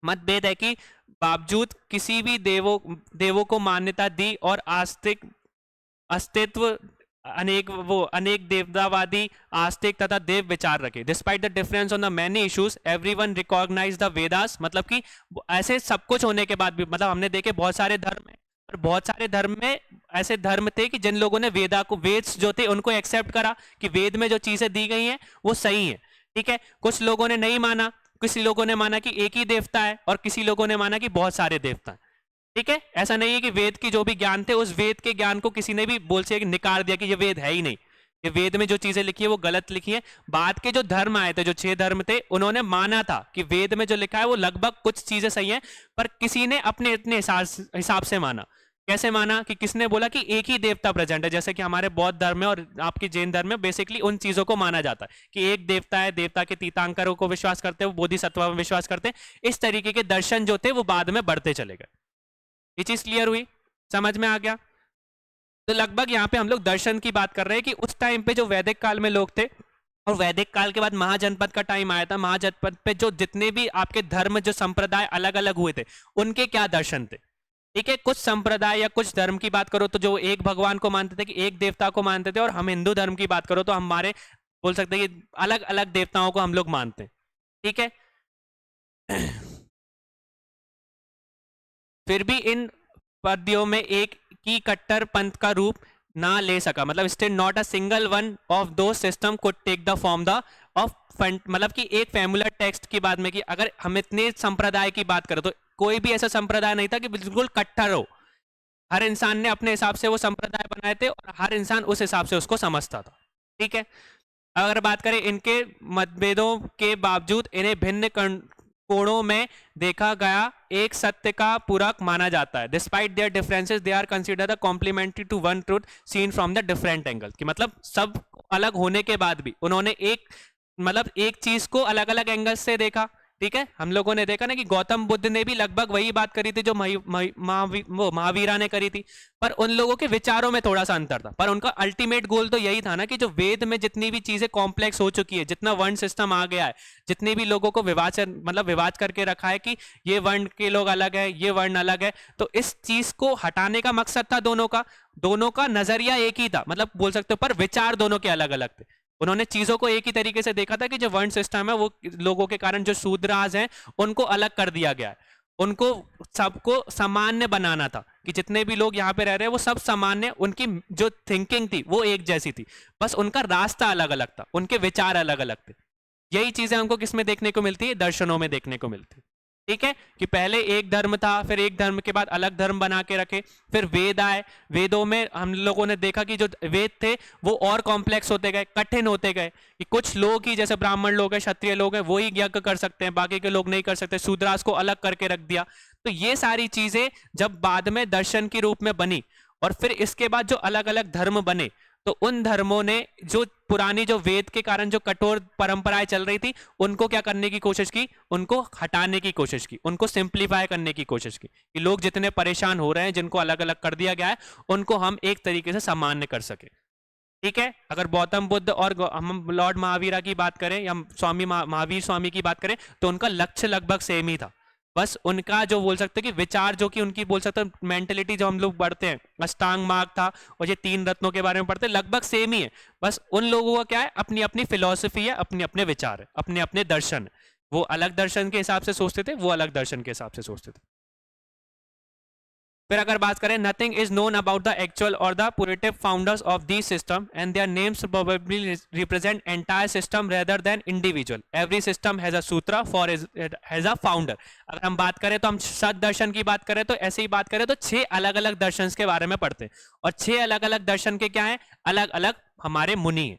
मतभेद है कि बावजूद किसी भी देवों को मान्यता दी और आस्तिक अस्तित्व अनेक देवतावादी आस्तिक तथा देव विचार रखे। Despite the difference on the many issues everyone recognize the Vedas. मतलब कि ऐसे सब कुछ होने के बाद भी मतलब हमने देखे बहुत सारे धर्म है, और बहुत सारे धर्म में ऐसे धर्म थे कि जिन लोगों ने वेद्स जो थे उनको एक्सेप्ट करा कि वेद में जो चीजें दी गई हैं वो सही है। ठीक है, कुछ लोगों ने नहीं माना, किसी लोगों ने माना कि एक ही देवता है और किसी लोगों ने माना कि बहुत सारे देवता हैं। ठीक है, ऐसा नहीं है कि वेद की जो भी ज्ञान थे उस वेद के ज्ञान को किसी ने भी बोल से निकाल दिया कि ये वेद है ही नहीं, ये वेद में जो चीजें लिखी है वो गलत लिखी है। बाद के जो धर्म आए थे, जो 6 धर्म थे, उन्होंने माना था कि वेद में जो लिखा है वो लगभग कुछ चीजें सही हैं, पर किसी ने अपने इतने हिसाब से माना। कैसे माना कि किसने बोला कि एक ही देवता प्रेजेंट है, जैसे कि हमारे बौद्ध धर्म में और आपकी जैन धर्म में बेसिकली उन चीजों को माना जाता है कि एक देवता है, देवता के तीर्थंकरों को विश्वास करते हैं, वो बोधिसत्व में विश्वास करते हैं। इस तरीके के दर्शन जो थे वो बाद में बढ़ते चले गए। ये चीज क्लियर हुई, समझ में आ गया? तो लगभग यहाँ पे हम लोग दर्शन की बात कर रहे हैं कि उस टाइम पे जो वैदिक काल में लोग थे और वैदिक काल के बाद महाजनपद का टाइम आया था, महाजनपद पे जो जितने भी आपके धर्म जो संप्रदाय अलग अलग हुए थे उनके क्या दर्शन थे। ठीक है, कुछ संप्रदाय या कुछ धर्म की बात करो तो जो एक भगवान को मानते थे, कि एक देवता को मानते थे, और हम हिंदू धर्म की बात करो तो हमारे बोल सकते हैं कि अलग अलग देवताओं को हम लोग मानते हैं। ठीक है, फिर भी इन पद्यों में एक की कट्टर पंथ का रूप ना ले सका। मतलब still not a single one of two system could take the form the of मतलब कि एक फैमुलर टेक्स्ट की बात में कि अगर हम इतने संप्रदाय की बात करें तो कोई भी ऐसा संप्रदाय नहीं था कि बिल्कुल कट्टर हो। हर इंसान ने अपने हिसाब से वो संप्रदाय बनाए थे और हर इंसान उस हिसाब से उसको समझता था। ठीक है, अगर बात करें इनके मतभेदों के बावजूद इन्हें भिन्न कोणों में देखा गया एक सत्य का पूरक माना जाता है। Despite their differences they are consider the complementary to one truth seen from the different angle. कि मतलब सब अलग होने के बाद भी उन्होंने एक चीज को अलग अलग एंगल से देखा। ठीक है, हम लोगों ने देखा ना कि गौतम बुद्ध ने भी लगभग वही बात करी थी जो महावीरा ने करी थी, पर उन लोगों के विचारों में थोड़ा सा अंतर था। पर उनका अल्टीमेट गोल तो यही था ना कि जो वेद में जितनी भी चीजें कॉम्प्लेक्स हो चुकी है, जितना वर्ण सिस्टम आ गया है, जितने भी लोगों को विभाजन करके रखा है कि ये वर्ण के लोग अलग है, ये वर्ण अलग है, तो इस चीज को हटाने का मकसद था दोनों का नजरिया एक ही था, मतलब बोल सकते हो, पर विचार दोनों के अलग अलग थे। उन्होंने चीजों को एक ही तरीके से देखा था कि जो वर्ण सिस्टम है वो लोगों के कारण जो शूद्राज हैं उनको अलग कर दिया गया है, उनको सबको सामान्य बनाना था कि जितने भी लोग यहाँ पे रह रहे हैं वो सब सामान्य, उनकी जो थिंकिंग थी वो एक जैसी थी, बस उनका रास्ता अलग अलग था, उनके विचार अलग अलग थे। यही चीजें हमको किसमें देखने को मिलती है? दर्शनों में देखने को मिलती है। ठीक है, कि पहले एक धर्म था, फिर एक धर्म के बाद अलग धर्म बना के रखे, फिर वेद आए, वेदों में हम लोगों ने देखा कि जो वेद थे वो और कॉम्प्लेक्स होते गए, कठिन होते गए, कि कुछ लोग ही, जैसे ब्राह्मण लोग हैं, क्षत्रिय लोग हैं, वो ही यज्ञ कर सकते हैं, बाकी के लोग नहीं कर सकते, शूद्रास को अलग करके रख दिया। तो ये सारी चीजें जब बाद में दर्शन के रूप में बनी और फिर इसके बाद जो अलग अलग धर्म बने, तो उन धर्मों ने जो पुरानी जो वेद के कारण जो कठोर परंपराएं चल रही थी उनको क्या करने की कोशिश की? उनको हटाने की कोशिश की, उनको सिंप्लीफाई करने की कोशिश की, कि लोग जितने परेशान हो रहे हैं, जिनको अलग अलग कर दिया गया है, उनको हम एक तरीके से सामान्य कर सके। ठीक है, अगर गौतम बुद्ध और हम लॉर्ड महावीरा की बात करें या स्वामी महावीर स्वामी की बात करें तो उनका लक्ष्य लगभग सेम ही था। बस उनका जो बोल सकते हैं कि विचार, जो कि उनकी बोल सकते हैं मेंटेलिटी, जो हम लोग पढ़ते हैं अष्टांग मार्ग था और ये 3 रत्नों के बारे में पढ़ते हैं, लगभग सेम ही है। बस उन लोगों का क्या है? अपनी अपनी फिलॉसफी है, अपने अपने विचार है, अपने अपने दर्शन। वो अलग दर्शन के हिसाब से सोचते थे, वो अलग दर्शन के हिसाब से सोचते थे। फिर अगर बात करें, nothing is known about the actual or the putative founders of the system and their names probably represent entire system rather than individual. Every system has a sutra for has a founder. अगर हम बात करें तो हम सत दर्शन की बात करें तो ऐसे ही बात करें तो 6 अलग अलग दर्शन के बारे में पढ़ते हैं और 6 अलग अलग दर्शन के क्या है? अलग अलग हमारे मुनि है।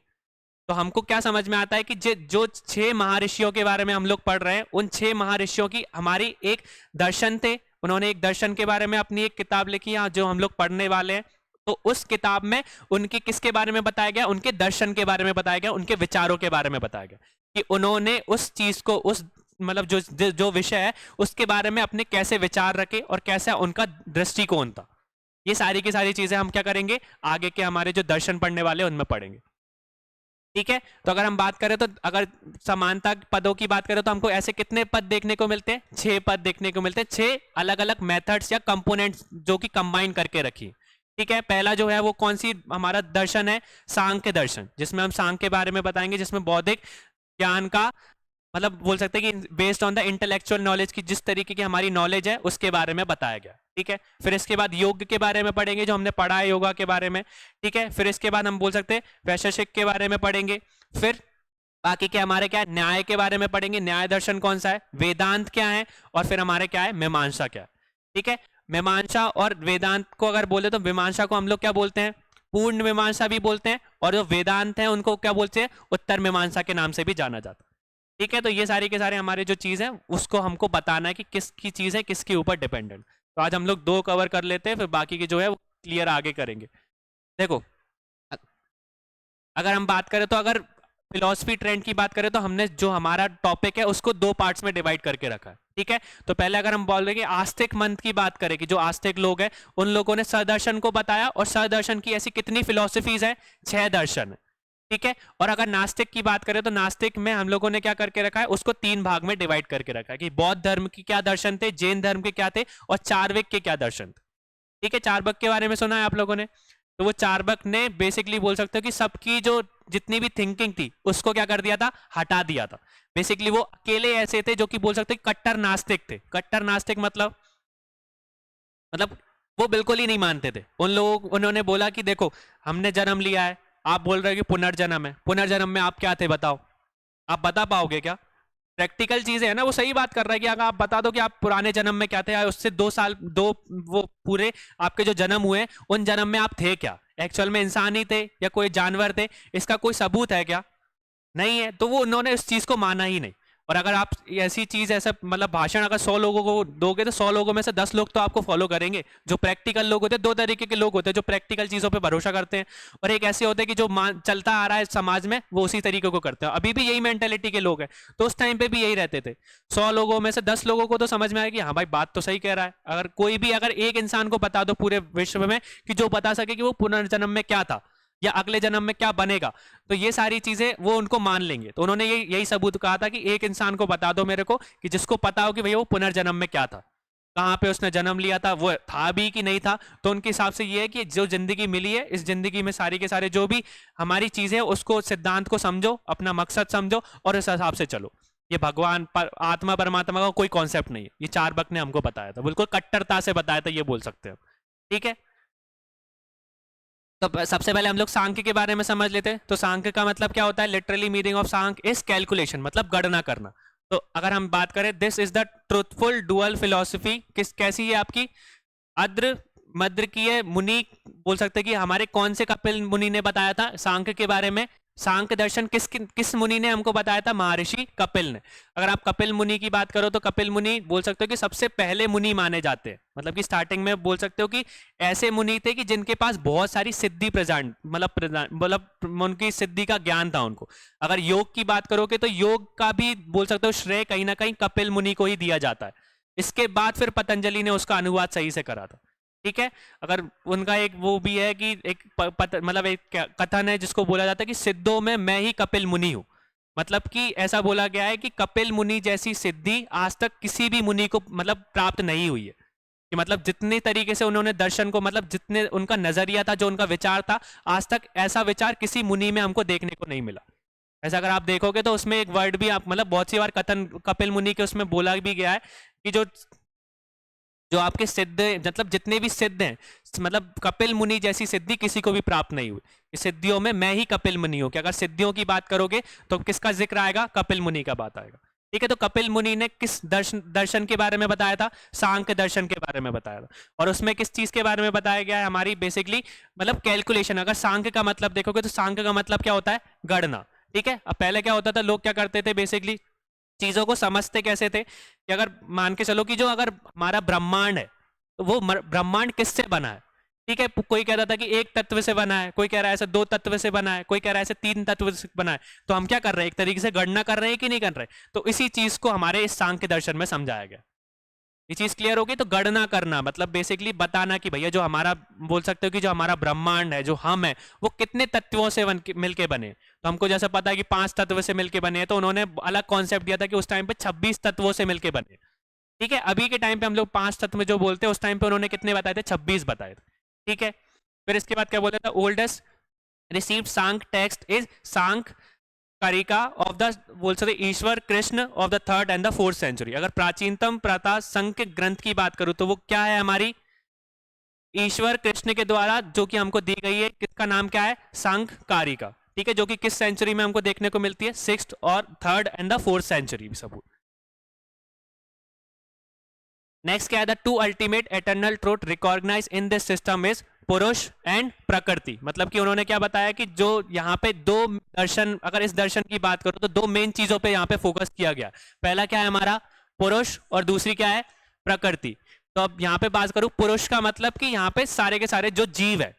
तो हमको क्या समझ में आता है कि जो 6 महर्षियों के बारे में हम लोग पढ़ रहे हैं, उन 6 महर्षियों की हमारी एक दर्शन थे, उन्होंने एक दर्शन के बारे में अपनी एक किताब लिखी है जो हम लोग पढ़ने वाले हैं। तो उस किताब में उनके किसके बारे में बताया गया? उनके दर्शन के बारे में बताया गया, उनके विचारों के बारे में बताया गया कि उन्होंने उस चीज को, उस मतलब जो विषय है उसके बारे में अपने कैसे विचार रखे और कैसा उनका दृष्टिकोण था। ये सारी की सारी चीजें हम क्या करेंगे? आगे के हमारे जो दर्शन पढ़ने वाले हैं उनमें पढ़ेंगे। ठीक है, तो अगर हम बात करें तो अगर समानता पदों की बात करें तो हमको ऐसे कितने पद देखने को मिलते हैं? 6 पद देखने को मिलते हैं, 6 अलग अलग मेथड्स या कंपोनेंट्स जो कि कंबाइन करके रखी। ठीक है, पहला जो है वो कौन सी हमारा दर्शन है? सांख्य दर्शन, जिसमें हम सांख्य के बारे में बताएंगे, जिसमें बौद्धिक ज्ञान का मतलब बोल सकते हैं कि based on the intellectual knowledge की जिस तरीके की हमारी नॉलेज है उसके बारे में बताया गया। ठीक है, फिर इसके बाद योग के बारे में पढ़ेंगे, जो हमने पढ़ा है योगा के बारे में। ठीक है, फिर इसके बाद हम बोल सकते हैं वैशेषिक के बारे में पढ़ेंगे। फिर बाकी के हमारे क्या है? न्याय के बारे में पढ़ेंगे, न्याय दर्शन कौन सा है, वेदांत क्या है, और फिर हमारे क्या है? मीमांसा क्या है। ठीक है, मीमांसा और वेदांत को अगर बोले तो मीमांसा को हम लोग क्या बोलते हैं? पूर्ण मीमांसा भी बोलते हैं, और जो वेदांत है उनको क्या बोलते हैं? उत्तर मीमांसा के नाम से भी जाना जाता है। ठीक है, तो ये सारे के सारे हमारे जो चीज है उसको हमको बताना है कि किसकी चीज है, किसके ऊपर डिपेंडेंट। तो आज हम लोग 2 कवर कर लेते हैं, फिर बाकी की जो है वो क्लियर आगे करेंगे। देखो, अगर हम बात करें तो अगर फिलॉसफी ट्रेंड की बात करें तो हमने जो हमारा टॉपिक है उसको 2 पार्ट्स में डिवाइड करके रखा है। ठीक है, तो पहले अगर हम बोल रहे हैं आस्तिक मंथ की बात करें कि जो आस्तिक लोग हैं उन लोगों ने सदर्शन को बताया, और सदर्शन की ऐसी कितनी फिलॉसफीज है? 6 दर्शन है। ठीक है, और अगर नास्तिक की बात करें तो नास्तिक में हम लोगों ने क्या करके रखा है? उसको 3 भाग में डिवाइड करके रखा है कि बौद्ध धर्म के क्या दर्शन थे, जैन धर्म के क्या थे, और चार्वाक के क्या दर्शन थे। ठीक है, चार्वाक के बारे में सुना है आप लोगों ने? तो वो चार्वाक ने बेसिकली बोल सकते हो कि सबकी जो जितनी भी थिंकिंग थी उसको क्या कर दिया था? हटा दिया था। बेसिकली वो अकेले ऐसे थे जो कि बोल सकते कट्टर नास्तिक थे। कट्टर नास्तिक मतलब वो बिल्कुल ही नहीं मानते थे। उन्होंने बोला कि देखो, हमने जन्म लिया है, आप बोल रहे हो कि पुनर्जन्म है, पुनर्जन्म में आप क्या थे बताओ? आप बता पाओगे क्या? प्रैक्टिकल चीजें है ना, वो सही बात कर रहा है कि अगर आप बता दो कि आप पुराने जन्म में क्या थे, या उससे 2 साल दो वो पूरे आपके जो जन्म हुए उन जन्म में आप थे क्या, एक्चुअल में इंसान ही थे या कोई जानवर थे, इसका कोई सबूत है क्या? नहीं है। तो वो उन्होंने इस चीज को माना ही नहीं। और अगर आप ऐसी चीज ऐसा मतलब भाषण अगर 100 लोगों को दोगे तो 100 लोगों में से 10 लोग तो आपको फॉलो करेंगे। जो प्रैक्टिकल लोग होते हैं, 2 तरीके के लोग होते हैं, जो प्रैक्टिकल चीजों पे भरोसा करते हैं, और एक ऐसे होते हैं कि जो चलता आ रहा है समाज में वो उसी तरीके को करते हैं। अभी भी यही मेंटेलिटी के लोग हैं, तो उस टाइम पे भी यही रहते थे। 100 लोगों में से 10 लोगों को तो समझ में आया कि हाँ भाई बात तो सही कह रहा है। अगर कोई भी अगर एक इंसान को बता दो पूरे विश्व में कि जो बता सके कि वो पुनर्जन्म में क्या था या अगले जन्म में क्या बनेगा, तो ये सारी चीजें वो उनको मान लेंगे। तो उन्होंने यही सबूत कहा था कि एक इंसान को बता दो मेरे को कि जिसको पता हो कि भैया वो पुनर्जन्म में क्या था, कहाँ पे उसने जन्म लिया था, वो था भी कि नहीं था। तो उनके हिसाब से ये है कि जो जिंदगी मिली है, इस जिंदगी में सारी के सारे जो भी हमारी चीजें उसको सिद्धांत को समझो, अपना मकसद समझो और इस हिसाब से चलो। ये भगवान आत्मा परमात्मा का कोई कॉन्सेप्ट नहीं है, ये चार्वाक ने हमको बताया था, बिल्कुल कट्टरता से बताया था, ये बोल सकते हैं। ठीक है, तो सबसे पहले हम लोग सांख्य के बारे में समझ लेते हैं। तो सांख्य का मतलब क्या होता है? Literally meaning of Sankhya is calculation, मतलब गणना करना। तो अगर हम बात करें, this is the truthful dual philosophy, कैसी है आपकी? अद्र मद्र की है मुनि, बोल सकते हैं कि हमारे कौन से कपिल मुनि ने बताया था सांख्य के बारे में? सांख्य दर्शन किस मुनि ने हमको बताया था? महर्षि कपिल ने। अगर आप कपिल मुनि की बात करो तो कपिल मुनि बोल सकते हो कि सबसे पहले मुनि माने जाते हैं, मतलब कि स्टार्टिंग में बोल सकते हो कि ऐसे मुनि थे कि जिनके पास बहुत सारी सिद्धि मतलब उनकी सिद्धि का ज्ञान था उनको। अगर योग की बात करोगे तो योग का भी बोल सकते हो श्रेय कहीं ना कहीं कपिल मुनि को ही दिया जाता है। इसके बाद फिर पतंजलि ने उसका अनुवाद सही से करा था। ठीक है, अगर उनका एक वो भी है कि एक मतलब एक कथन है जिसको बोला जाता है कि सिद्धों में मैं ही कपिल मुनि हूं। मतलब कि ऐसा बोला गया है कि कपिल मुनि जैसी सिद्धि आज तक किसी भी मुनि को मतलब प्राप्त नहीं हुई है। कि मतलब जितने तरीके से उन्होंने दर्शन को, मतलब जितने उनका नजरिया था, जो उनका विचार था, आज तक ऐसा विचार किसी मुनि में हमको देखने को नहीं मिला। ऐसा अगर आप देखोगे तो उसमें एक वर्ड भी आप मतलब बहुत सी बार कथन कपिल मुनि के उसमें बोला भी गया है कि जो जो आपके सिद्ध मतलब जितने भी सिद्ध हैं, मतलब कपिल मुनि जैसी सिद्धि किसी को भी प्राप्त नहीं हुई। इस सिद्धियों में मैं ही कपिल मुनि हूं। कि अगर सिद्धियों की बात करोगे तो किसका जिक्र आएगा? कपिल मुनि का बात आएगा। ठीक है, तो कपिल मुनि ने किस दर्शन के बारे में बताया था? सांख्य दर्शन के बारे में बताया था। और उसमें किस चीज के बारे में बताया गया है? हमारी बेसिकली मतलब कैलकुलेशन। अगर सांख्य का मतलब देखोगे तो सांख्य का मतलब क्या होता है? गणना। ठीक है, अब पहले क्या होता था, लोग क्या करते थे बेसिकली, चीजों को समझते कैसे थे कि अगर मान के चलो कि जो अगर हमारा ब्रह्मांड है तो वो ब्रह्मांड किससे बना है? ठीक है, कोई कह रहा था कि एक तत्व से बना है, कोई कह रहा है ऐसे 2 तत्व से बना है, कोई कह रहा है ऐसे 3 तत्व से बना है। तो हम क्या कर रहे हैं? एक तरीके से गणना कर रहे हैं कि नहीं कर रहे? तो इसी चीज को हमारे इस सांख्य दर्शन में समझाया गया। ये चीज क्लियर होगी? तो गणना करना मतलब बेसिकली बताना कि भैया जो हमारा बोल सकते हो कि जो हमारा ब्रह्मांड है, जो हम है, वो कितने तत्वों से मिलके बने। तो हमको जैसा पता है कि 5 तत्व से मिलके बने हैं, तो उन्होंने अलग कॉन्सेप्ट दिया था कि उस टाइम पे 26 तत्वों से मिलके बने। ठीक है, अभी के टाइम पे हम लोग 5 तत्व जो बोलते हैं, उस टाइम पे उन्होंने कितने बताए थे? 26 बताए थे। ठीक है, फिर इसके बाद क्या बोलते थे? Oldest received Samkhya text is Samkhya Karika of the बोल सकते Ishvara Krishna of the 3rd and the 4th century। अगर प्राचीनतम प्रथा संख्य ग्रंथ की बात करूं तो वो क्या है? हमारी ईश्वर कृष्ण के द्वारा जो कि हमको दी गई है, किसका नाम क्या है? सांख कारिका। ठीक है, जो कि किस सेंचुरी में हमको देखने को मिलती है? 6th और 3rd and the 4th century सबूत। नेक्स्ट क्या है? The two ultimate eternal truth recognize in this system is Purusha and Prakriti. मतलब कि उन्होंने क्या बताया कि जो यहाँ पे दो दर्शन, अगर इस दर्शन की बात करो तो दो मेन चीजों पे यहाँ पे फोकस किया गया। पहला क्या है हमारा? पुरुष, और दूसरी क्या है? प्रकृति। तो अब यहाँ पे बात करूं, पुरुष का मतलब कि यहाँ पे सारे के सारे जो जीव है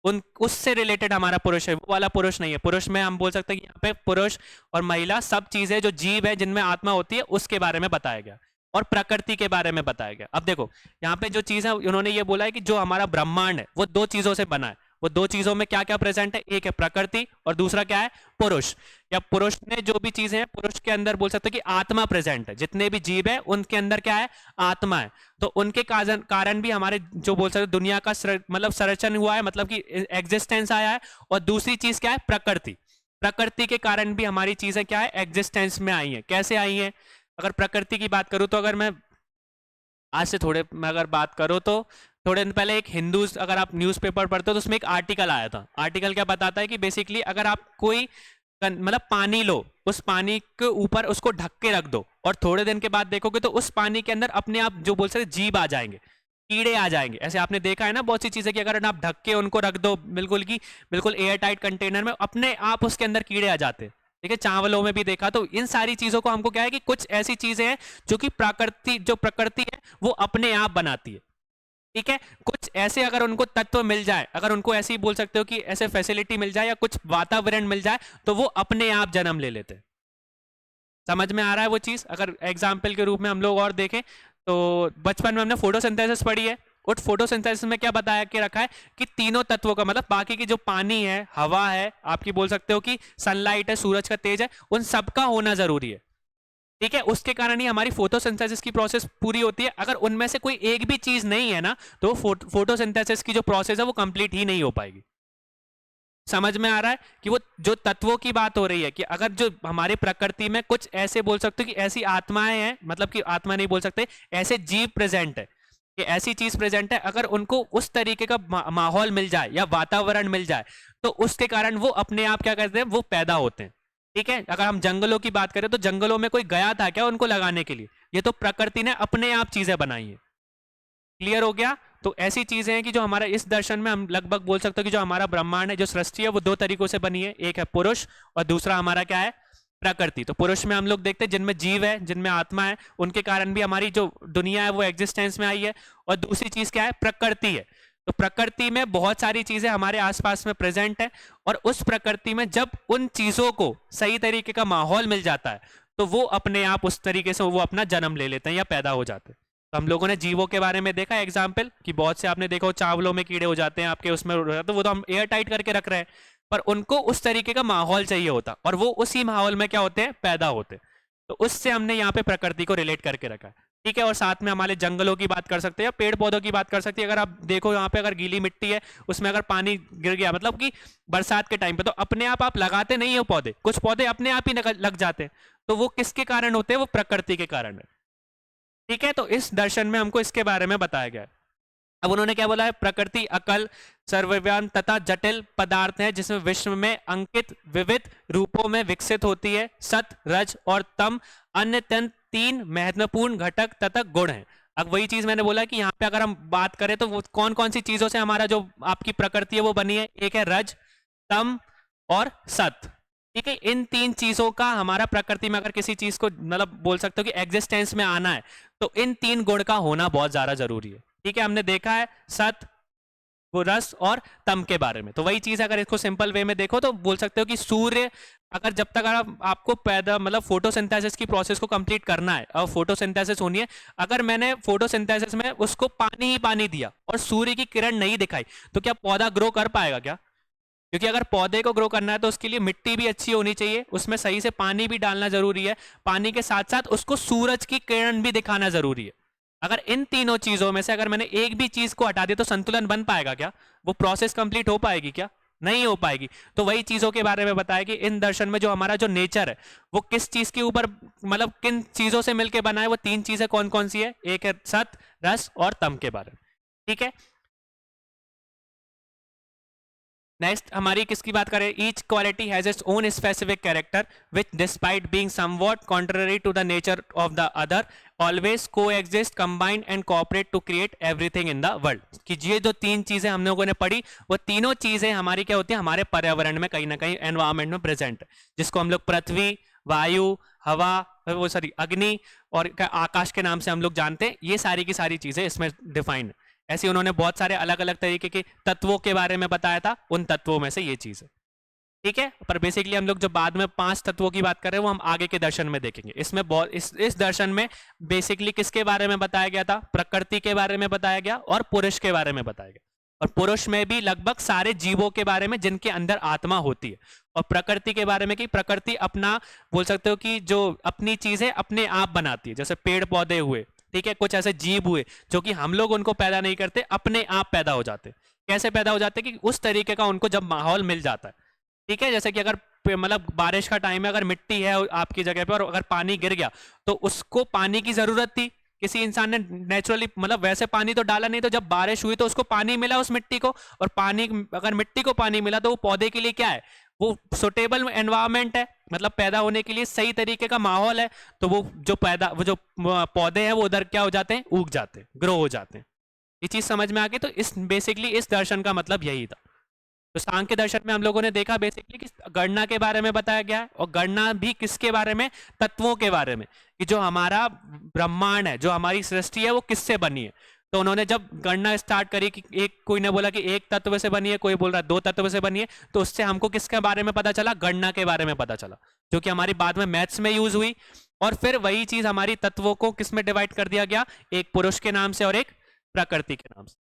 उन उससे रिलेटेड हमारा पुरुष है, वो वाला पुरुष नहीं है। पुरुष में हम बोल सकते हैं कि यहाँ पे पुरुष और महिला सब चीजें जो जीव है जिनमें आत्मा होती है उसके बारे में बताया गया, और प्रकृति के बारे में बताया गया। अब देखो यहाँ पे जो चीज है, उन्होंने ये बोला है कि जो हमारा ब्रह्मांड है वो 2 चीजों से बना है। वो 2 चीजों में क्या क्या प्रेजेंट है? एक है प्रकृति और दूसरा क्या है? पुरुष। या पुरुष ने जो भी चीजें हैं, पुरुष के अंदर बोल सकते हैं कि आत्मा प्रेजेंट है। जितने भी जीव है उनके अंदर क्या है? आत्मा है। तो उनके कारण भी हमारे जो बोल सकते दुनिया का मतलब संरचन हुआ है, मतलब कि एग्जिस्टेंस आया है। और दूसरी चीज क्या है? प्रकृति। प्रकृति के कारण भी हमारी चीजें क्या है? एग्जिस्टेंस में आई है। कैसे आई है? अगर प्रकृति की बात करूं तो अगर मैं आज से थोड़े मैं अगर बात करूं तो थोड़े दिन पहले एक हिंदू, अगर आप न्यूज़पेपर पढ़ते हो तो उसमें एक आर्टिकल आया था। आर्टिकल क्या बताता है कि बेसिकली अगर आप कोई मतलब पानी लो, उस पानी के ऊपर उसको ढक के रख दो, और थोड़े दिन के बाद देखोगे तो उस पानी के अंदर अपने आप जो बोल सकते जीव आ जाएंगे, कीड़े आ जाएंगे। ऐसे आपने देखा है ना बहुत सी चीजें कि अगर आप ढक के उनको रख दो बिल्कुल की बिल्कुल एयर टाइट कंटेनर में, अपने आप उसके अंदर कीड़े आ जाते हैं। ठीक है, चावलों में भी देखा। तो इन सारी चीजों को हमको क्या है कि कुछ ऐसी चीजें हैं जो कि प्रकृति है वो अपने आप बनाती है। ठीक है, कुछ ऐसे अगर उनको तत्व मिल जाए, अगर उनको ऐसे ही बोल सकते हो कि ऐसे फैसिलिटी मिल जाए या कुछ वातावरण मिल जाए, तो वो अपने आप जन्म ले लेते हैं। समझ में आ रहा है वो चीज? अगर एग्जाम्पल के रूप में हम लोग और देखें तो बचपन में हमने फोटोसिंथेसिस पढ़ी है, और फोटोसिंथेसिस में क्या बताया के रखा है कि तीनों तत्वों का मतलब बाकी की जो पानी है, हवा है, आपकी बोल सकते हो कि सनलाइट है, सूरज का तेज है, उन सबका होना जरूरी है। ठीक है, उसके कारण ही हमारी फोटोसिंथेसिस की प्रोसेस पूरी होती है। अगर उनमें से कोई एक भी चीज नहीं है ना, तो फोटोसिंथेसिस की जो प्रोसेस है वो कंप्लीट ही नहीं हो पाएगी। समझ में आ रहा है कि वो जो तत्वों की बात हो रही है कि अगर जो हमारी प्रकृति में कुछ ऐसे बोल सकते हो कि ऐसी आत्माएं हैं, मतलब कि आत्मा नहीं बोल सकते, ऐसे जीव प्रेजेंट है कि ऐसी चीज प्रेजेंट है, अगर उनको उस तरीके का माहौल मिल जाए या वातावरण मिल जाए, तो उसके कारण वो अपने आप क्या करते हैं, वो पैदा होते हैं। ठीक है, अगर हम जंगलों की बात करें तो जंगलों में कोई गया था क्या उनको लगाने के लिए? ये तो प्रकृति ने अपने आप चीजें बनाई है। क्लियर हो गया? तो ऐसी चीजें हैं कि जो हमारा इस दर्शन में हम लगभग बोल सकते हो कि जो हमारा ब्रह्मांड है, जो सृष्टि है, वो दो तरीकों से बनी है। एक है पुरुष और दूसरा हमारा क्या है, प्रकृति। तो पुरुष में हम लोग देखते हैं जिनमें जीव है, जिनमें आत्मा है, उनके कारण भी हमारी जो दुनिया है वो एग्जिस्टेंस में आई है। और दूसरी चीज क्या है, प्रकृति है। तो प्रकृति में बहुत सारी चीजें हमारे आसपास में प्रेजेंट है, और उस प्रकृति में जब उन चीजों को सही तरीके का माहौल मिल जाता है, तो वो अपने आप उस तरीके से वो अपना जन्म ले लेते हैं या पैदा हो जाते हैं। तो हम लोगों ने जीवों के बारे में देखा एग्जाम्पल कि बहुत से आपने देखा चावलों में कीड़े हो जाते हैं आपके, उसमें तो वो तो हम एयर टाइट करके रख रहे हैं, पर उनको उस तरीके का माहौल चाहिए होता, और वो उसी माहौल में क्या होते हैं, पैदा होते हैं। तो उससे हमने यहाँ पे प्रकृति को रिलेट करके रखा है। ठीक है, और साथ में हमारे जंगलों की बात कर सकते हैं या पेड़ पौधों की बात कर सकते हैं। अगर आप देखो यहाँ पे अगर गीली मिट्टी है, उसमें अगर पानी गिर गया, मतलब कि बरसात के टाइम पे, तो अपने आप लगाते नहीं हो पौधे, कुछ पौधे अपने आप ही लग जाते हैं। तो वो किसके कारण होते हैं, वो प्रकृति के कारण है। ठीक है, तो इस दर्शन में हमको इसके बारे में बताया गया है। अब उन्होंने क्या बोला है, प्रकृति अकल सर्वव्यापी तथा जटिल पदार्थ है जिसमें विश्व में अंकित विविध रूपों में विकसित होती है। सत, रज और तम अन्य तीन महत्वपूर्ण घटक तथा गुण हैं। अब वही चीज मैंने बोला कि यहाँ पे अगर हम बात करें तो वो कौन कौन सी चीजों से हमारा जो आपकी प्रकृति है वो बनी है, एक है रज, तम और सत। ठीक है, इन तीन चीजों का हमारा प्रकृति में अगर किसी चीज को मतलब बोल सकते हो कि एग्जिस्टेंस में आना है, तो इन तीन गुण का होना बहुत ज्यादा जरूरी है। ठीक है, हमने देखा है सत, वो रस और तम के बारे में। तो वही चीज अगर इसको सिंपल वे में देखो तो बोल सकते हो कि सूर्य अगर जब तक आपको पैदा मतलब फोटोसिंथेसिस की प्रोसेस को कंप्लीट करना है और फोटोसिंथेसिस होनी है, अगर मैंने फोटोसिंथेसिस में उसको पानी ही पानी दिया और सूर्य की किरण नहीं दिखाई, तो क्या पौधा ग्रो कर पाएगा क्या? क्योंकि अगर पौधे को ग्रो करना है तो उसके लिए मिट्टी भी अच्छी होनी चाहिए, उसमें सही से पानी भी डालना जरूरी है, पानी के साथ साथ उसको सूरज की किरण भी दिखाना जरूरी है। अगर इन तीनों चीजों में से अगर मैंने एक भी चीज को हटा दिया तो संतुलन बन पाएगा क्या? वो प्रोसेस कंप्लीट हो पाएगी क्या? नहीं हो पाएगी। तो वही चीजों के बारे में बताया कि इन दर्शन में जो हमारा जो नेचर है वो किस चीज के ऊपर मतलब किन चीजों से मिलकर बना है, वो तीन चीजें कौन कौन सी है, एक है सत, रस और तम के बारे में। ठीक है, नेक्स्ट हमारी किसकी बात करें, each quality has its own specific character which despite being somewhat contrary to the nature of the other always coexist combined and cooperate to create everything in the world. कि ये जो तीन चीजें हम लोगों ने पढ़ी, वो तीनों चीजें हमारी क्या होती है, हमारे पर्यावरण में कहीं ना कहीं एनवायरमेंट में प्रेजेंट है, जिसको हम लोग पृथ्वी, वायु, हवा, वो सॉरी अग्नि और आकाश के नाम से हम लोग जानते हैं। ये सारी की सारी चीजें इसमें डिफाइंड है। ऐसे उन्होंने बहुत सारे अलग अलग तरीके के तत्वों के बारे में बताया था, उन तत्वों में से ये चीज है। ठीक है, पर बेसिकली हम लोग जो बाद में 5 तत्वों की बात कर रहे हैं वो हम आगे के दर्शन में देखेंगे। इसमें बहुत इस दर्शन में बेसिकली किसके बारे में बताया गया था, प्रकृति के बारे में बताया गया और पुरुष के बारे में बताया गया। और पुरुष में भी लगभग सारे जीवों के बारे में जिनके अंदर आत्मा होती है, और प्रकृति के बारे में कि प्रकृति अपना बोल सकते हो कि जो अपनी चीजें अपने आप बनाती है, जैसे पेड़ पौधे हुए, ठीक है, कुछ ऐसे जीव हुए जो कि हम लोग उनको पैदा नहीं करते, अपने आप पैदा हो जाते। कैसे पैदा हो जाते कि उस तरीके का उनको जब माहौल मिल जाता है। ठीक है, जैसे कि अगर मतलब बारिश का टाइम है, अगर मिट्टी है आपकी जगह पे और अगर पानी गिर गया तो उसको पानी की जरूरत थी, किसी इंसान ने नेचुरली मतलब वैसे पानी तो डाला नहीं, तो जब बारिश हुई तो उसको पानी मिला उस मिट्टी को, और पानी अगर मिट्टी को पानी मिला तो वो पौधे के लिए क्या है, वो सुटेबल एनवायरनमेंट है, मतलब पैदा होने के लिए सही तरीके का माहौल है, तो वो जो पौधे हैं वो उधर क्या हो जाते हैं, उग जाते हैं, ग्रो हो जाते हैं। ये चीज समझ में आ गई। तो इस बेसिकली इस दर्शन का मतलब यही था। तो सांख्य दर्शन में हम लोगों ने देखा बेसिकली कि गणना के बारे में बताया गया है, और गणना भी किसके बारे में, तत्वों के बारे में, कि जो हमारा ब्रह्मांड है, जो हमारी सृष्टि है, वो किससे बनी है। तो उन्होंने जब गणना स्टार्ट करी कि कोई ने बोला कि एक तत्व से बनी है, कोई बोल रहा है दो तत्व से बनी है, तो उससे हमको किसके बारे में पता चला, गणना के बारे में पता चला, जो कि हमारी बाद में मैथ्स में यूज हुई। और फिर वही चीज हमारी तत्वों को किस में डिवाइड कर दिया गया, एक पुरुष के नाम से और एक प्रकृति के नाम से।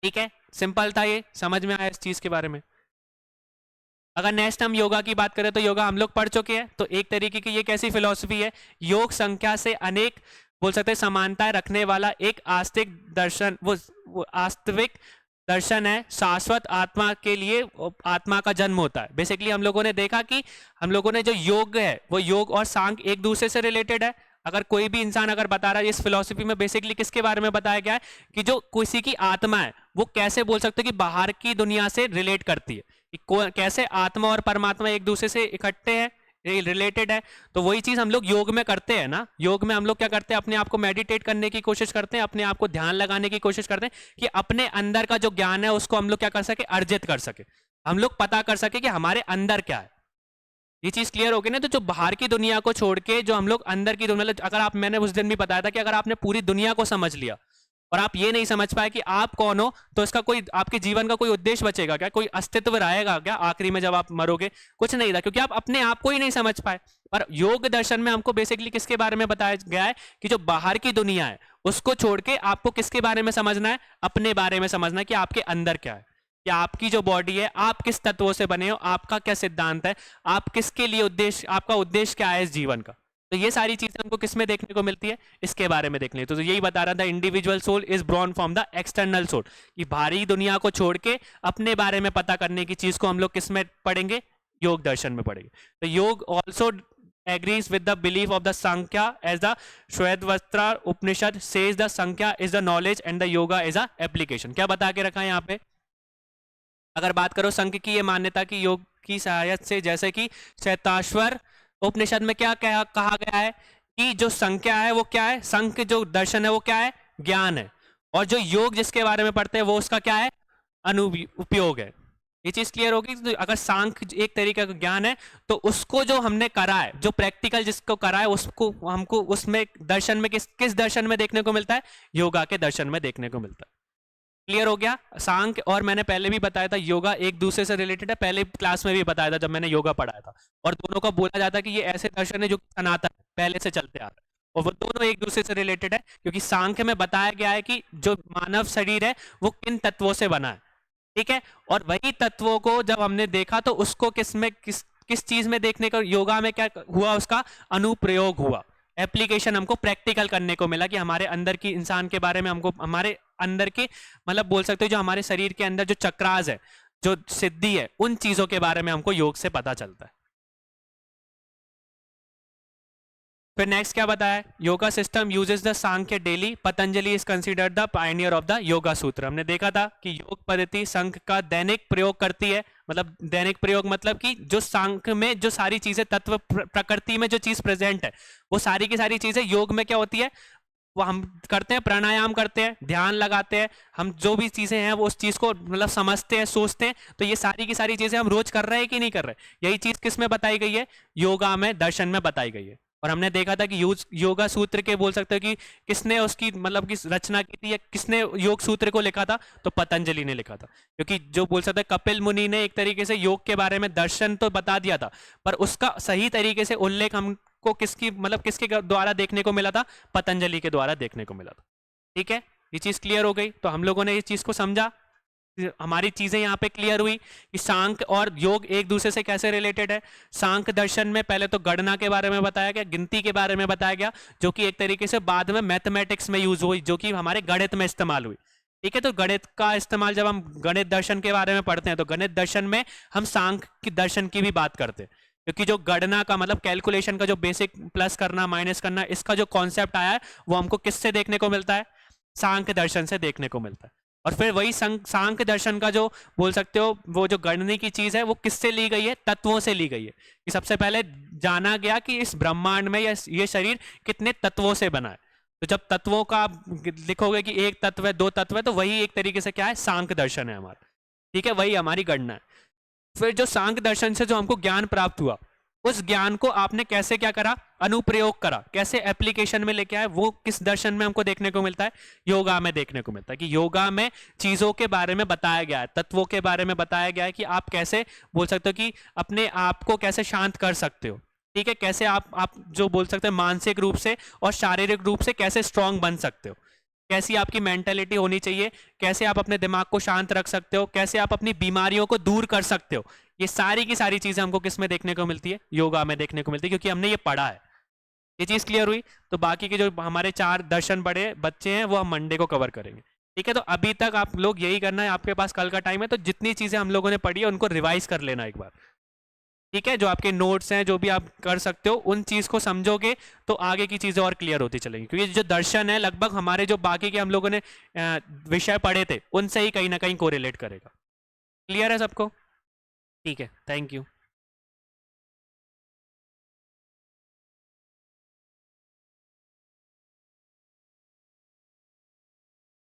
ठीक है, सिंपल था, ये समझ में आया इस चीज के बारे में। अगर नेक्स्ट हम योगा की बात करें तो योगा हम लोग पढ़ चुके हैं। तो एक तरीके की ये कैसी फिलॉसफी है, योग संख्या से अनेक बोल सकते हैं समानताएं रखने वाला एक आस्तिक दर्शन, वो वास्तविक दर्शन है। शाश्वत आत्मा के लिए आत्मा का जन्म होता है। बेसिकली हम लोगों ने देखा कि हम लोगों ने जो योग है, वो योग और सांख्य एक दूसरे से रिलेटेड है। अगर कोई भी इंसान अगर बता रहा है इस फिलॉसफी में, बेसिकली किसके बारे में बताया गया है कि जो किसी की आत्मा है वो कैसे बोल सकते हैं कि बाहर की दुनिया से रिलेट करती है, कि कैसे आत्मा और परमात्मा एक दूसरे से इकट्ठे हैं, रिलेटेड है। तो वही चीज हम लोग योग में करते हैं ना। योग में हम लोग क्या करते हैं, अपने आप को मेडिटेट करने की कोशिश करते हैं, अपने आप को ध्यान लगाने की कोशिश करते हैं, कि अपने अंदर का जो ज्ञान है उसको हम लोग क्या कर सके, अर्जित कर सके, हम लोग पता कर सके कि हमारे अंदर क्या है। ये चीज क्लियर होगी ना। तो जो बाहर की दुनिया को छोड़ के जो हम लोग अंदर की दुनिया, अगर आप, मैंने उस दिन भी बताया था कि अगर आपने पूरी दुनिया को समझ लिया और आप ये नहीं समझ पाए कि आप कौन हो, तो इसका कोई आपके जीवन का कोई उद्देश्य बचेगा क्या, कोई अस्तित्व रहेगा क्या आखिरी में जब आप मरोगे? कुछ नहीं था, क्योंकि आप अपने आप को ही नहीं समझ पाए। पर योग दर्शन में हमको बेसिकली किसके बारे में बताया गया है कि जो बाहर की दुनिया है उसको छोड़ के आपको किसके बारे में समझना है, अपने बारे में समझना है, कि आपके अंदर क्या है, कि आपकी जो बॉडी है, आप किस तत्वों से बने हो, आपका क्या सिद्धांत है, आप किसके लिए उद्देश्य, आपका उद्देश्य क्या है इस जीवन का। तो ये सारी चीजें हमको किस में देखने को मिलती है, इसके बारे में देखने। तो यही बता रहा था, individual soul is born from the external soul, कि बाहरी दुनिया को छोड़ के अपने बारे में पता करने की चीज को हम लोग किस में पढ़ेंगे, योग दर्शन में पढ़ेंगे। तो योग also agrees with the belief of the Sankhya as the Shwetwatra Upanishad says the Sankhya is the knowledge and the yoga is a application। क्या बता के रखा है यहाँ पे? अगर बात करो संख्य की ये मान्यता की योग की सहायता से, जैसे कि श्वेताश्वर उपनिषद में क्या कहा गया है कि जो संख्या है वो क्या है, संख्य जो दर्शन है वो क्या है, ज्ञान है, और जो योग जिसके बारे में पढ़ते हैं वो उसका क्या है, उपयोग है। ये चीज क्लियर होगी। तो अगर सांख्य एक तरीके का ज्ञान है, तो उसको जो हमने करा है, जो प्रैक्टिकल जिसको करा है, उसको हमको उसमें दर्शन में किस दर्शन में देखने को मिलता है, योगा के दर्शन में देखने को मिलता है। क्लियर हो गया? सांख्य और मैंने पहले भी बताया था योगा एक दूसरे से रिलेटेड है, पहले क्लास में भी बताया था जब मैंने योगा पढ़ाया था। और दोनों का बोला जाता है कि ये ऐसे दर्शन है जो सनातन है, पहले से चलते आ रहे हैं, और वो दोनों एक दूसरे से रिलेटेड है, क्योंकि सांख्य में बताया गया है कि जो मानव शरीर है वो किन तत्वों से बना है। ठीक है, और वही तत्वों को जब हमने देखा तो उसको किस चीज में देखने का, योगा में क्या हुआ, उसका अनुप्रयोग हुआ, एप्लीकेशन हमको प्रैक्टिकल करने को मिला, कि हमारे अंदर की इंसान के बारे में हमको, हमारे अंदर के मतलब बोल सकते हो जो हमारे शरीर के अंदर जो चक्रास है, जो सिद्धि है, उन चीजों के बारे में हमको योग से पता चलता है। फिर नेक्स्ट क्या बताया, yoga system uses the Sankhya daily, Patanjali is considered the Pioneer of the yoga सूत्र। हमने देखा था कि योग पद्धति सांख्य का दैनिक प्रयोग करती है, मतलब दैनिक प्रयोग मतलब कि जो सांख्य में जो सारी चीजें तत्व प्रकृति में जो चीज प्रेजेंट है, वो सारी की सारी चीजें योग में क्या होती है, वो हम करते हैं, प्राणायाम करते हैं, ध्यान लगाते हैं, हम जो भी चीजें हैं वो उस चीज को मतलब समझते हैं, सोचते हैं। तो ये सारी की सारी चीजें हम रोज कर रहे हैं कि नहीं कर रहे, यही चीज किस में बताई गई है, योगा में, दर्शन में बताई गई है। और हमने देखा था कि योगा सूत्र के बोल सकते हो कि किसने उसकी मतलब की रचना की थी, या किसने योग सूत्र को लिखा था, तो पतंजलि ने लिखा था। क्योंकि जो बोल सकते हैं कपिल मुनि ने एक तरीके से योग के बारे में दर्शन तो बता दिया था, पर उसका सही तरीके से उल्लेख हमको किसकी मतलब किसके द्वारा देखने को मिला था, पतंजलि के द्वारा देखने को मिला था। ठीक है, ये चीज क्लियर हो गई। तो हम लोगों ने इस चीज को समझा, हमारी चीजें यहाँ पे क्लियर हुई कि सांख्य और योग एक दूसरे से कैसे रिलेटेड है। सांख्य दर्शन में पहले तो गणना के बारे में बताया गया, गिनती के बारे में बताया गया, जो कि एक तरीके से बाद में मैथमेटिक्स में यूज हुई, जो कि हमारे गणित में इस्तेमाल हुई। ठीक है, तो गणित का इस्तेमाल जब हम गणित दर्शन के बारे में पढ़ते हैं, तो गणित दर्शन में हम सांख्य की दर्शन की भी बात करते हैं, क्योंकि जो गणना का मतलब कैलकुलेशन का जो बेसिक प्लस करना माइनस करना, इसका जो कॉन्सेप्ट आया है वो हमको किससे देखने को मिलता है, सांख्य दर्शन से देखने को मिलता है। और फिर वही सांख्य दर्शन का जो बोल सकते हो वो जो गणने की चीज है वो किससे ली गई है, तत्वों से ली गई है। कि सबसे पहले जाना गया कि इस ब्रह्मांड में ये शरीर कितने तत्वों से बना है। तो जब तत्वों का आप लिखोगे कि एक तत्व है, दो तत्व है, तो वही एक तरीके से क्या है, सांख्य दर्शन है हमारा। ठीक है, वही हमारी गणना है। फिर जो सांख्य दर्शन से जो हमको ज्ञान प्राप्त हुआ, उस ज्ञान को आपने कैसे क्या करा, अनुप्रयोग करा, कैसे एप्लीकेशन में लेके आए, वो किस दर्शन में हमको देखने को मिलता है, योगा में देखने को मिलता है। कि योगा में चीजों के बारे में बताया गया है, तत्वों के बारे में बताया गया है कि आप कैसे बोल सकते हो कि अपने आप को कैसे शांत कर सकते हो। ठीक है, कैसे आप जो बोल सकते हैं मानसिक रूप से और शारीरिक रूप से कैसे स्ट्रांग बन सकते हो, कैसी आपकी मेंटेलिटी होनी चाहिए, कैसे आप अपने दिमाग को शांत रख सकते हो, कैसे आप अपनी बीमारियों को दूर कर सकते हो। ये सारी की सारी चीजें हमको किस में देखने को मिलती है, योगा में देखने को मिलती है, क्योंकि हमने ये पढ़ा है। ये चीज क्लियर हुई। तो बाकी के जो हमारे 4 दर्शन बड़े बच्चे हैं वो हम मंडे को कवर करेंगे। ठीक है, तो अभी तक आप लोग यही करना है, आपके पास कल का टाइम है, तो जितनी चीजें हम लोगों ने पढ़ी है उनको रिवाइज कर लेना एक बार। ठीक है, जो आपके नोट्स हैं, जो भी आप कर सकते हो, उन चीज को समझोगे तो आगे की चीजें और क्लियर होती चलेंगी। क्योंकि जो दर्शन है लगभग हमारे जो बाकी के हम लोगों ने विषय पढ़े थे उनसे ही कहीं ना कहीं कोरिलेट करेगा। क्लियर है सबको? ठीक है, थैंक यू।